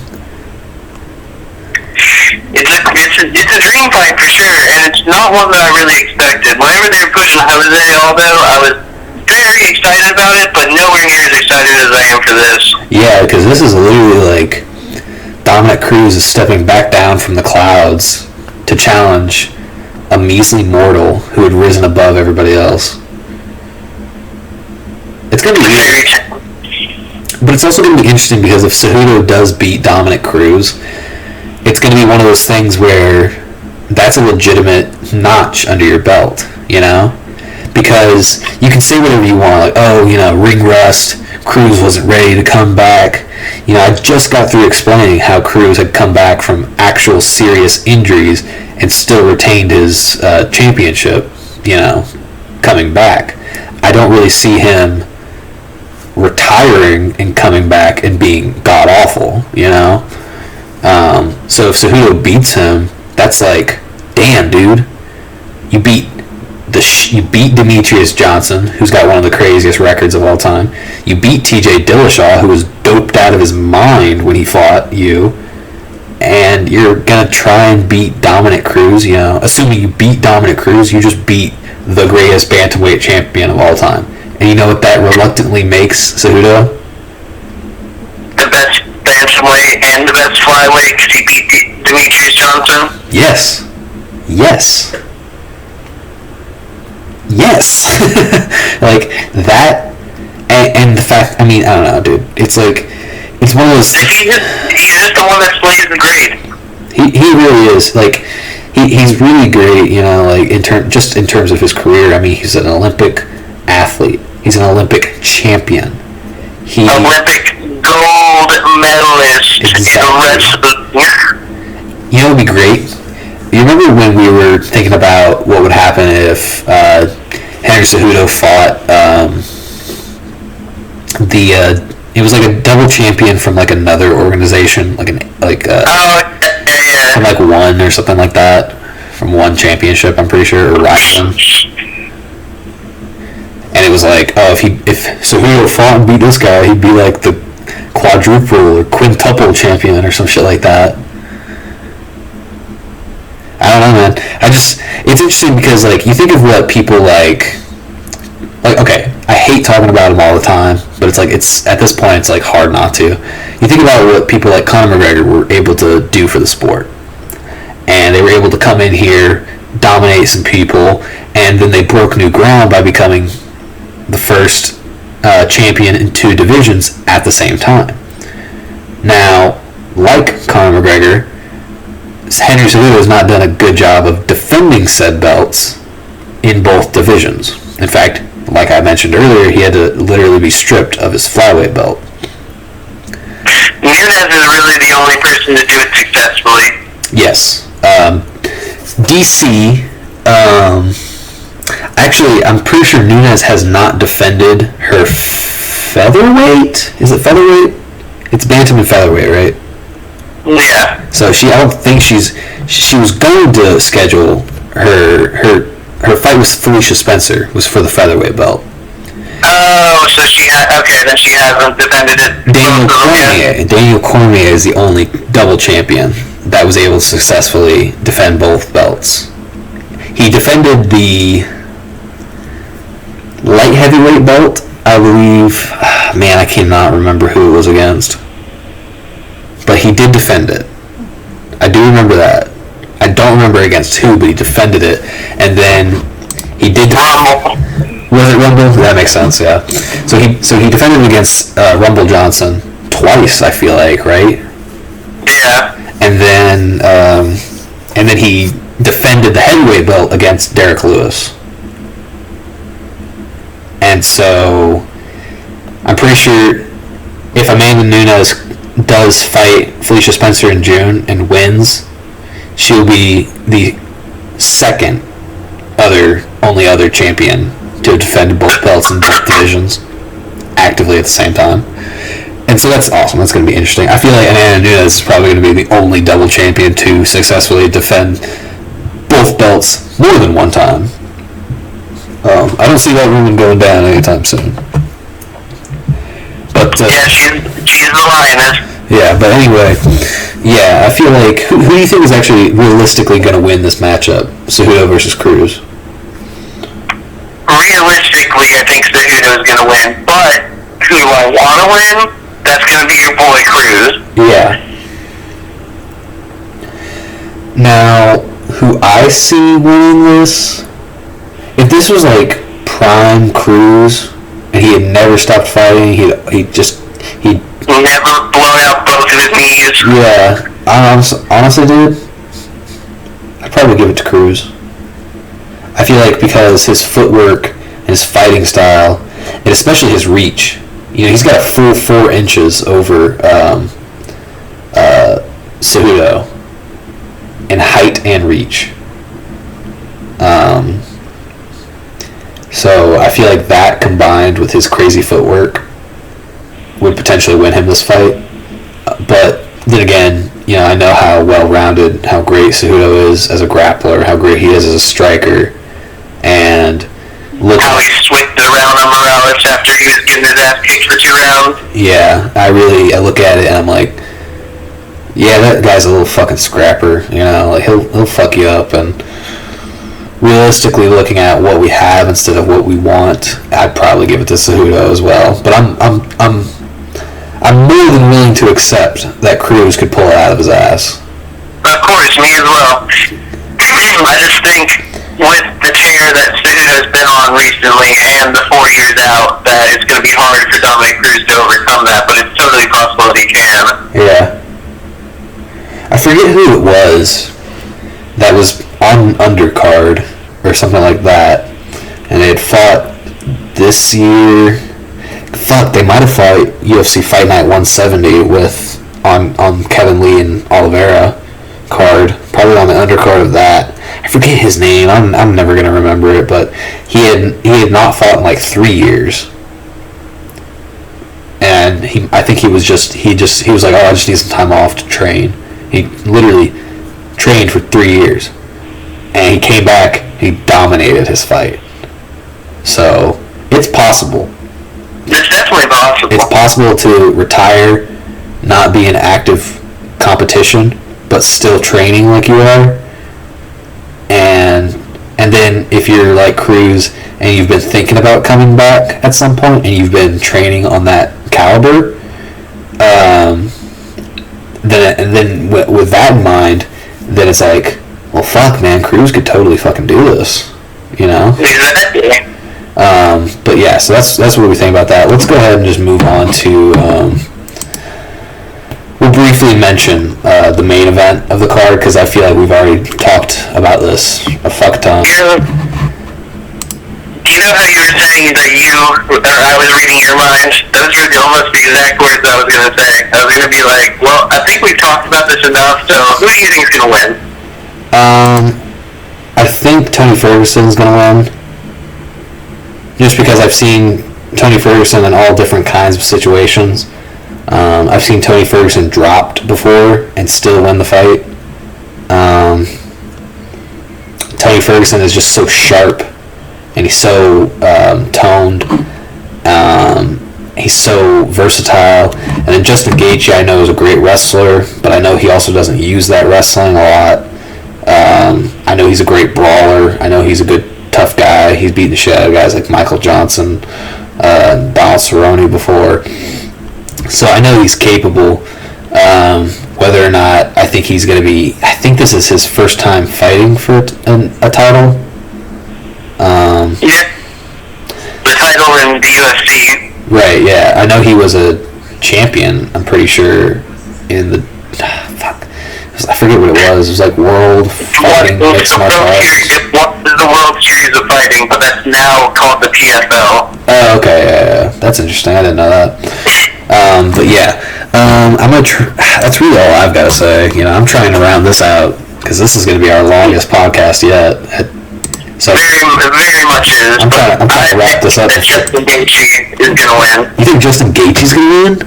It's a dream fight for sure, and it's not one that I really expected. Whenever they were pushing Jose Aldo, I was very excited about it, but nowhere near as excited as I am for this. Yeah, because this is literally like Dominic Cruz is stepping back down from the clouds to challenge a measly mortal who had risen above everybody else. It's going to be weird. But it's also going to be interesting because if Cejudo does beat Dominic Cruz, it's going to be one of those things where that's a legitimate notch under your belt, you know? Because you can say whatever you want, like, oh, you know, ring rust, Cruz wasn't ready to come back. You know, I just got through explaining how Cruz had come back from actual serious injuries and still retained his championship, you know, coming back. I don't really see him retiring and coming back and being god-awful, you know? So if Cejudo beats him, that's like, damn, dude, you beat Demetrius Johnson, who's got one of the craziest records of all time. You beat TJ Dillashaw, who was doped out of his mind when he fought you, and you're gonna try and beat Dominic Cruz. You know, assuming you beat Dominic Cruz, you just beat the greatest bantamweight champion of all time. And you know what that reluctantly makes Cejudo? The best bantamweight and the best flyweight, because he beat Demetrius Johnson. Yes. Like that, and the fact, I mean, I don't know, dude. It's like, it's one of those. He's just the one that slays the grade. He really is. Like, he's really great, you know, like in terms of his career. I mean, he's an Olympic athlete. He's an Olympic champion. Olympic gold medalist. Exactly. You know, it'd be great. You remember when we were thinking about what would happen if Henry Cejudo fought it was like a double champion from like another organization, from like one or something like that, from one championship, I'm pretty sure, or Ryzen. And it was like, oh, if Cejudo fought and beat this guy, he'd be like the quadruple or quintuple champion or some shit like that. I don't know, man. It's interesting because, like, you think of what people like, okay, I hate talking about him all the time, but it's like, at this point, it's like hard not to. You think about what people like Conor McGregor were able to do for the sport. And they were able to come in here, dominate some people, and then they broke new ground by becoming the first champion in 2 divisions at the same time. Now, like Conor McGregor, Henry Cejudo has not done a good job of defending said belts in both divisions. In fact, like I mentioned earlier, he had to literally be stripped of his flyweight belt. Nunes is really the only person to do it successfully. Yes. DC, actually, I'm pretty sure Nunes has not defended her featherweight? Is it featherweight? It's bantam and featherweight, right? Yeah. So I don't think she was going to schedule her fight with Felicia Spencer was for the featherweight belt. Oh, so then she hasn't defended it. Daniel Cormier is the only double champion that was able to successfully defend both belts. He defended the light heavyweight belt, I believe. Man, I cannot remember who it was against. But he did defend it. I do remember that. I don't remember against who, but he defended it. And then he did... Was it Rumble? That makes sense. Yeah. So he defended against Rumble Johnson twice. I feel like, right? Yeah. And then he defended the heavyweight belt against Derek Lewis. And so I'm pretty sure if Amanda Nunes does fight Felicia Spencer in June and wins, she'll be the second only other champion to defend both belts in both divisions actively at the same time. And so that's awesome. That's going to be interesting. I feel like Amanda Nunes is probably going to be the only double champion to successfully defend both belts more than one time. I don't see that woman going down anytime soon. But yeah, she's the lioness. Yeah, but anyway, yeah, I feel like who do you think is actually realistically going to win this matchup? Cejudo versus Cruz. Realistically, I think Cejudo is going to win, but who do I want to win? That's going to be your boy Cruz. Yeah. Now, who I see winning this, if this was like prime Cruz and he had never stopped fighting, he'd never blown out both of his knees. Yeah, honestly, dude, I'd probably give it to Cruz. I feel like because his footwork and his fighting style, and especially his reach, he's got a full 4 inches over Cejudo in height and reach. So I feel like that combined with his crazy footwork would potentially win him this fight. But then again, I know how well-rounded, how great Cejudo is as a grappler, how great he is as a striker, and look how he switched around on Morales after he was getting his ass kicked for 2 rounds. Yeah, I look at it and I'm like, yeah, that guy's a little fucking scrapper. Like he'll fuck you up. And realistically, looking at what we have instead of what we want, I'd probably give it to Cejudo as well. But I'm more than willing to accept that Cruz could pull it out of his ass. Of course, me as well. I just think with the tear that Cejudo's been on recently and the 4 years out, that it's going to be hard for Dominic Cruz to overcome that, but it's totally possible that he can. Yeah. I forget who it was that was on undercard or something like that, and they had fought this year. Fuck, they might have fought UFC Fight Night 170 on Kevin Lee and Oliveira card, probably on the undercard of that. I forget his name. I'm never gonna remember it, but he had not fought in like 3 years, and I think he was like, oh, I just need some time off to train. He literally trained for 3 years, and he came back. He dominated his fight. So it's possible. It's definitely possible. It's possible to retire, not be in active competition, but still training like you are. And then if you're like Cruz and you've been thinking about coming back at some point and you've been training on that caliber, then with that in mind, then it's like, well, fuck, man, Cruz could totally fucking do this, Exactly. But yeah, so that's what we think about that. Let's go ahead and just move on to. We'll briefly mention the main event of the card because I feel like we've already talked about this a fuck ton. You know how you were saying that I was reading your mind? Those were almost the exact words I was going to say. I was going to be like, well, I think we've talked about this enough, so who do you think is going to win? I think Tony Ferguson's going to win. Just because I've seen Tony Ferguson in all different kinds of situations. I've seen Tony Ferguson dropped before and still win the fight. Tony Ferguson is just so sharp, and he's so toned. He's so versatile. And then Justin Gaethje, I know, is a great wrestler, but I know he also doesn't use that wrestling a lot. I know he's a great brawler. I know he's a good tough guy. He's beaten the shit out of guys like Michael Johnson, Donald Cerrone before. So I know he's capable. Whether or not I think he's going to be... I think this is his first time fighting for a title. Yeah. title in the UFC. Right, yeah. I know he was a champion, I'm pretty sure, in the... fuck. I forget what it was. It was like World Fighting Mixed Martial Arts. What is the World Series of Fighting, but that's now called the PFL. Oh, okay, yeah. That's interesting. I didn't know that. But yeah, I'm gonna. That's really all I've got to say. You know, I'm trying to round this out because this is going to be our longest podcast yet. So very much is. I'm trying to wrap this up. Justin Gaethje is going to win. You think Justin Gaethje's going to win?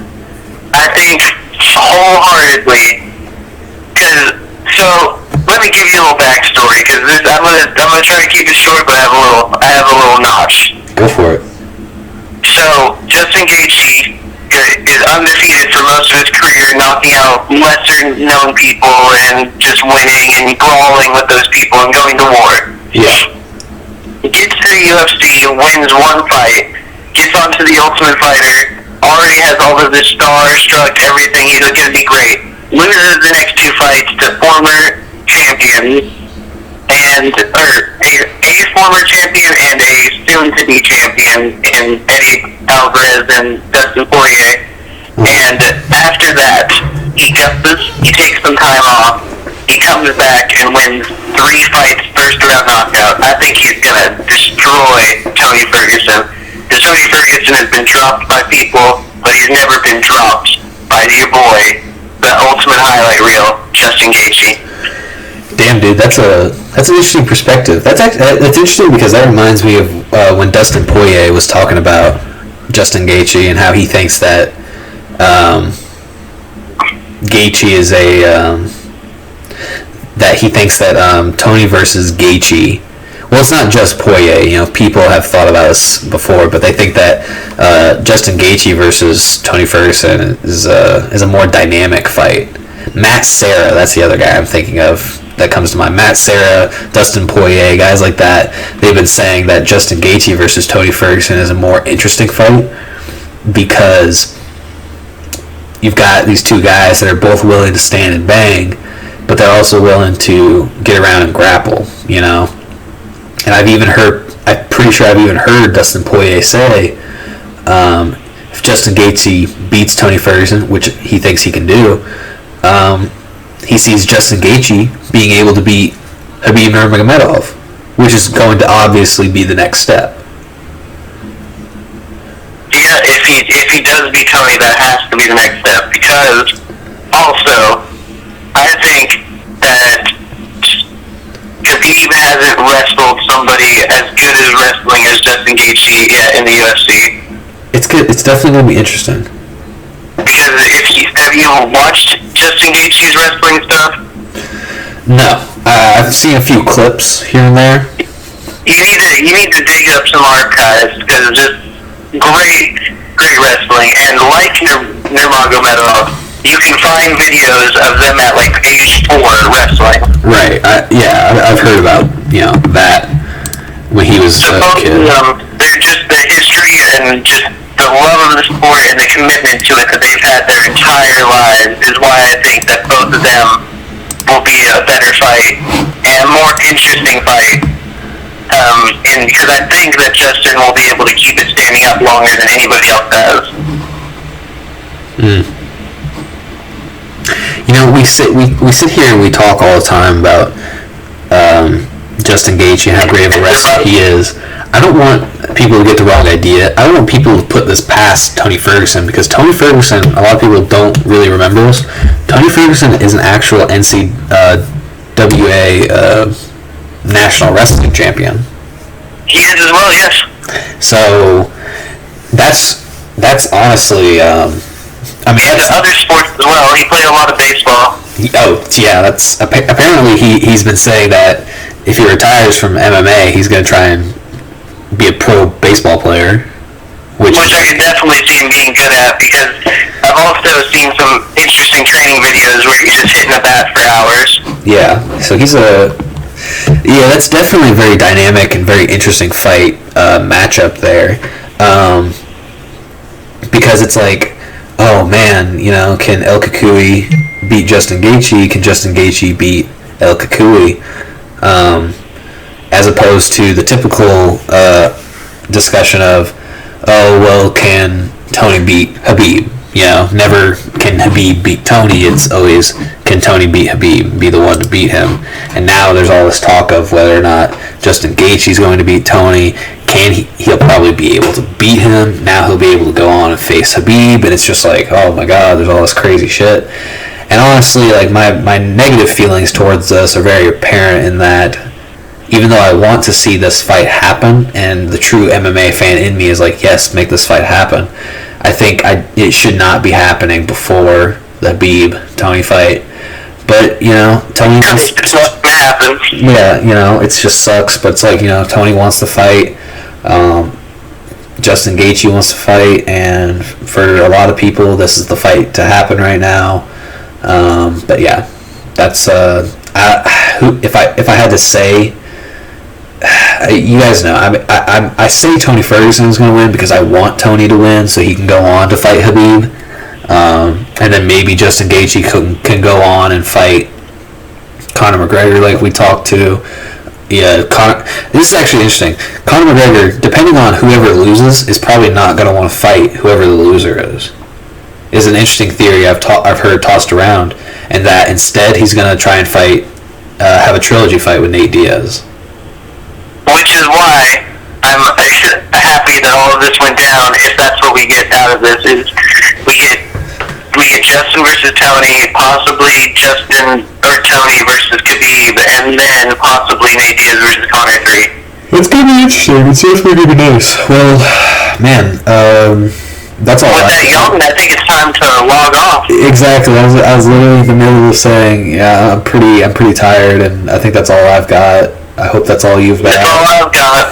I think wholeheartedly. So let me give you a little backstory because I'm gonna try to keep it short, but I have a little notch. Go for it. So Justin Gaethje is undefeated for most of his career, knocking out lesser known people and just winning and brawling with those people and going to war. Yeah. He gets to the UFC, wins one fight, gets onto the Ultimate Fighter, already has all of this star-struck everything. He's gonna be great. Loses the next two fights to former champions a former champion and a soon-to-be champion in Eddie Alvarez and Dustin Poirier. And after that, he takes some time off. He comes back and wins 3 fights, first-round knockout. I think he's gonna destroy Tony Ferguson. Because Tony Ferguson has been dropped by people, but he's never been dropped by your boy, the ultimate highlight reel, Justin Gaethje. Damn, dude, that's an interesting perspective. That's interesting because that reminds me of when Dustin Poirier was talking about Justin Gaethje and how he thinks that Gaethje is Tony versus Gaethje. Well, it's not just Poirier. You know, people have thought about this before, but they think that Justin Gaethje versus Tony Ferguson is a more dynamic fight. Matt Serra, that's the other guy I'm thinking of that comes to mind. Matt Serra, Dustin Poirier, guys like that. They've been saying that Justin Gaethje versus Tony Ferguson is a more interesting fight because you've got these two guys that are both willing to stand and bang, but they're also willing to get around and grapple, you know? And I'm pretty sure I've even heard Dustin Poirier say, if Justin Gaethje beats Tony Ferguson, which he thinks he can do, he sees Justin Gaethje being able to beat Khabib Nurmagomedov, which is going to obviously be the next step. Yeah, if he does beat Tony, that has to be the next step. Because also, I think that Khabib hasn't wrestled somebody as good as wrestling as Justin Gaethje yet in the UFC. It's good. It's definitely going to be interesting. Because have you watched Justin Gaethje's wrestling stuff? No, I've seen a few clips here and there. You need to dig up some archives because it's just great wrestling. And like Nurmagomedov, you can find videos of them at like age 4 wrestling. Right. I've heard about that when he was a kid. They're just the history and just the love of the sport and the commitment to it that they've had their entire lives is why I think that both of them will be a better fight and a more interesting fight. And because I think that Justin will be able to keep it standing up longer than anybody else does. You know, we sit here and we talk all the time about Justin Gaethje and how great of a wrestler he is. I don't want people to get the wrong idea. I don't want people to put this past Tony Ferguson because Tony Ferguson, a lot of people don't really remember this. Tony Ferguson is an actual NCAA national wrestling champion. He is as well, yes. So that's honestly, that's other sports as well. He played a lot of baseball. Oh yeah, that's apparently he's been saying that if he retires from MMA, he's going to try and be a pro baseball player, which I could definitely see him being good at because I've also seen some interesting training videos where he's just hitting a bat for hours. Yeah, so that's definitely a very dynamic and very interesting fight matchup there, because it's like, oh man, can El Kukui beat Justin Gaethje? Can Justin Gaethje beat El Kukui? As opposed to the typical discussion of, oh, well, can Tony beat Khabib? You know, never can Khabib beat Tony. It's always, can Tony beat Khabib, be the one to beat him? And now there's all this talk of whether or not Justin Gaethje's going to beat Tony. He'll probably be able to beat him. Now he'll be able to go on and face Khabib, and it's just like, oh my god, there's all this crazy shit. And honestly, like, my negative feelings towards this are very apparent in that even though I want to see this fight happen, and the true MMA fan in me is like, yes, make this fight happen, I think it should not be happening before the Khabib-Tony fight. But, you know, Tony wants to happen. Yeah, you know, it just sucks, but it's like, you know, Tony wants to fight, Justin Gaethje wants to fight, and for a lot of people, this is the fight to happen right now. But yeah, that's if I had to say, you guys know, I say Tony Ferguson is going to win because I want Tony to win so he can go on to fight Khabib, and then maybe Justin Gaethje can go on and fight Conor McGregor like we talked to. Yeah, this is actually interesting. Conor McGregor, depending on whoever loses, is probably not going to want to fight whoever the loser is. Is an interesting theory I've heard tossed around, and that instead he's going to try and fight, have a trilogy fight with Nate Diaz. Which is why I'm happy that all of this went down. If that's what we get out of this, is we get Justin versus Tony, possibly Justin or Tony versus Khabib, and then possibly Nate Diaz versus Conor 3. It's gonna be interesting. It's definitely gonna be nice. Well, man, that's all. With that young, I think it's time to log off. Exactly. I was literally in the middle of saying, yeah, I'm pretty tired, and I think that's all I've got. I hope that's all you've got. That's all I've got.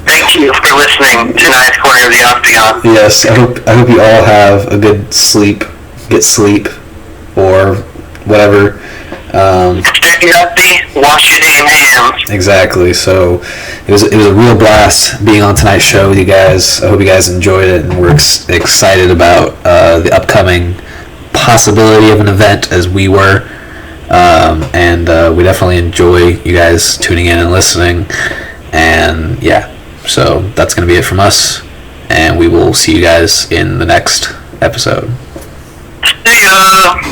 Thank you for listening to Ninth Corner of the Octagon. Yes, I hope you all have a good sleep. Get sleep, or whatever. Stay healthy. Wash your damn hands. Exactly. So it was a real blast being on tonight's show with you guys. I hope you guys enjoyed it, and we're excited about the upcoming possibility of an event as we were. And we definitely enjoy you guys tuning in and listening. And yeah, so that's going to be it from us. And we will see you guys in the next episode. See ya.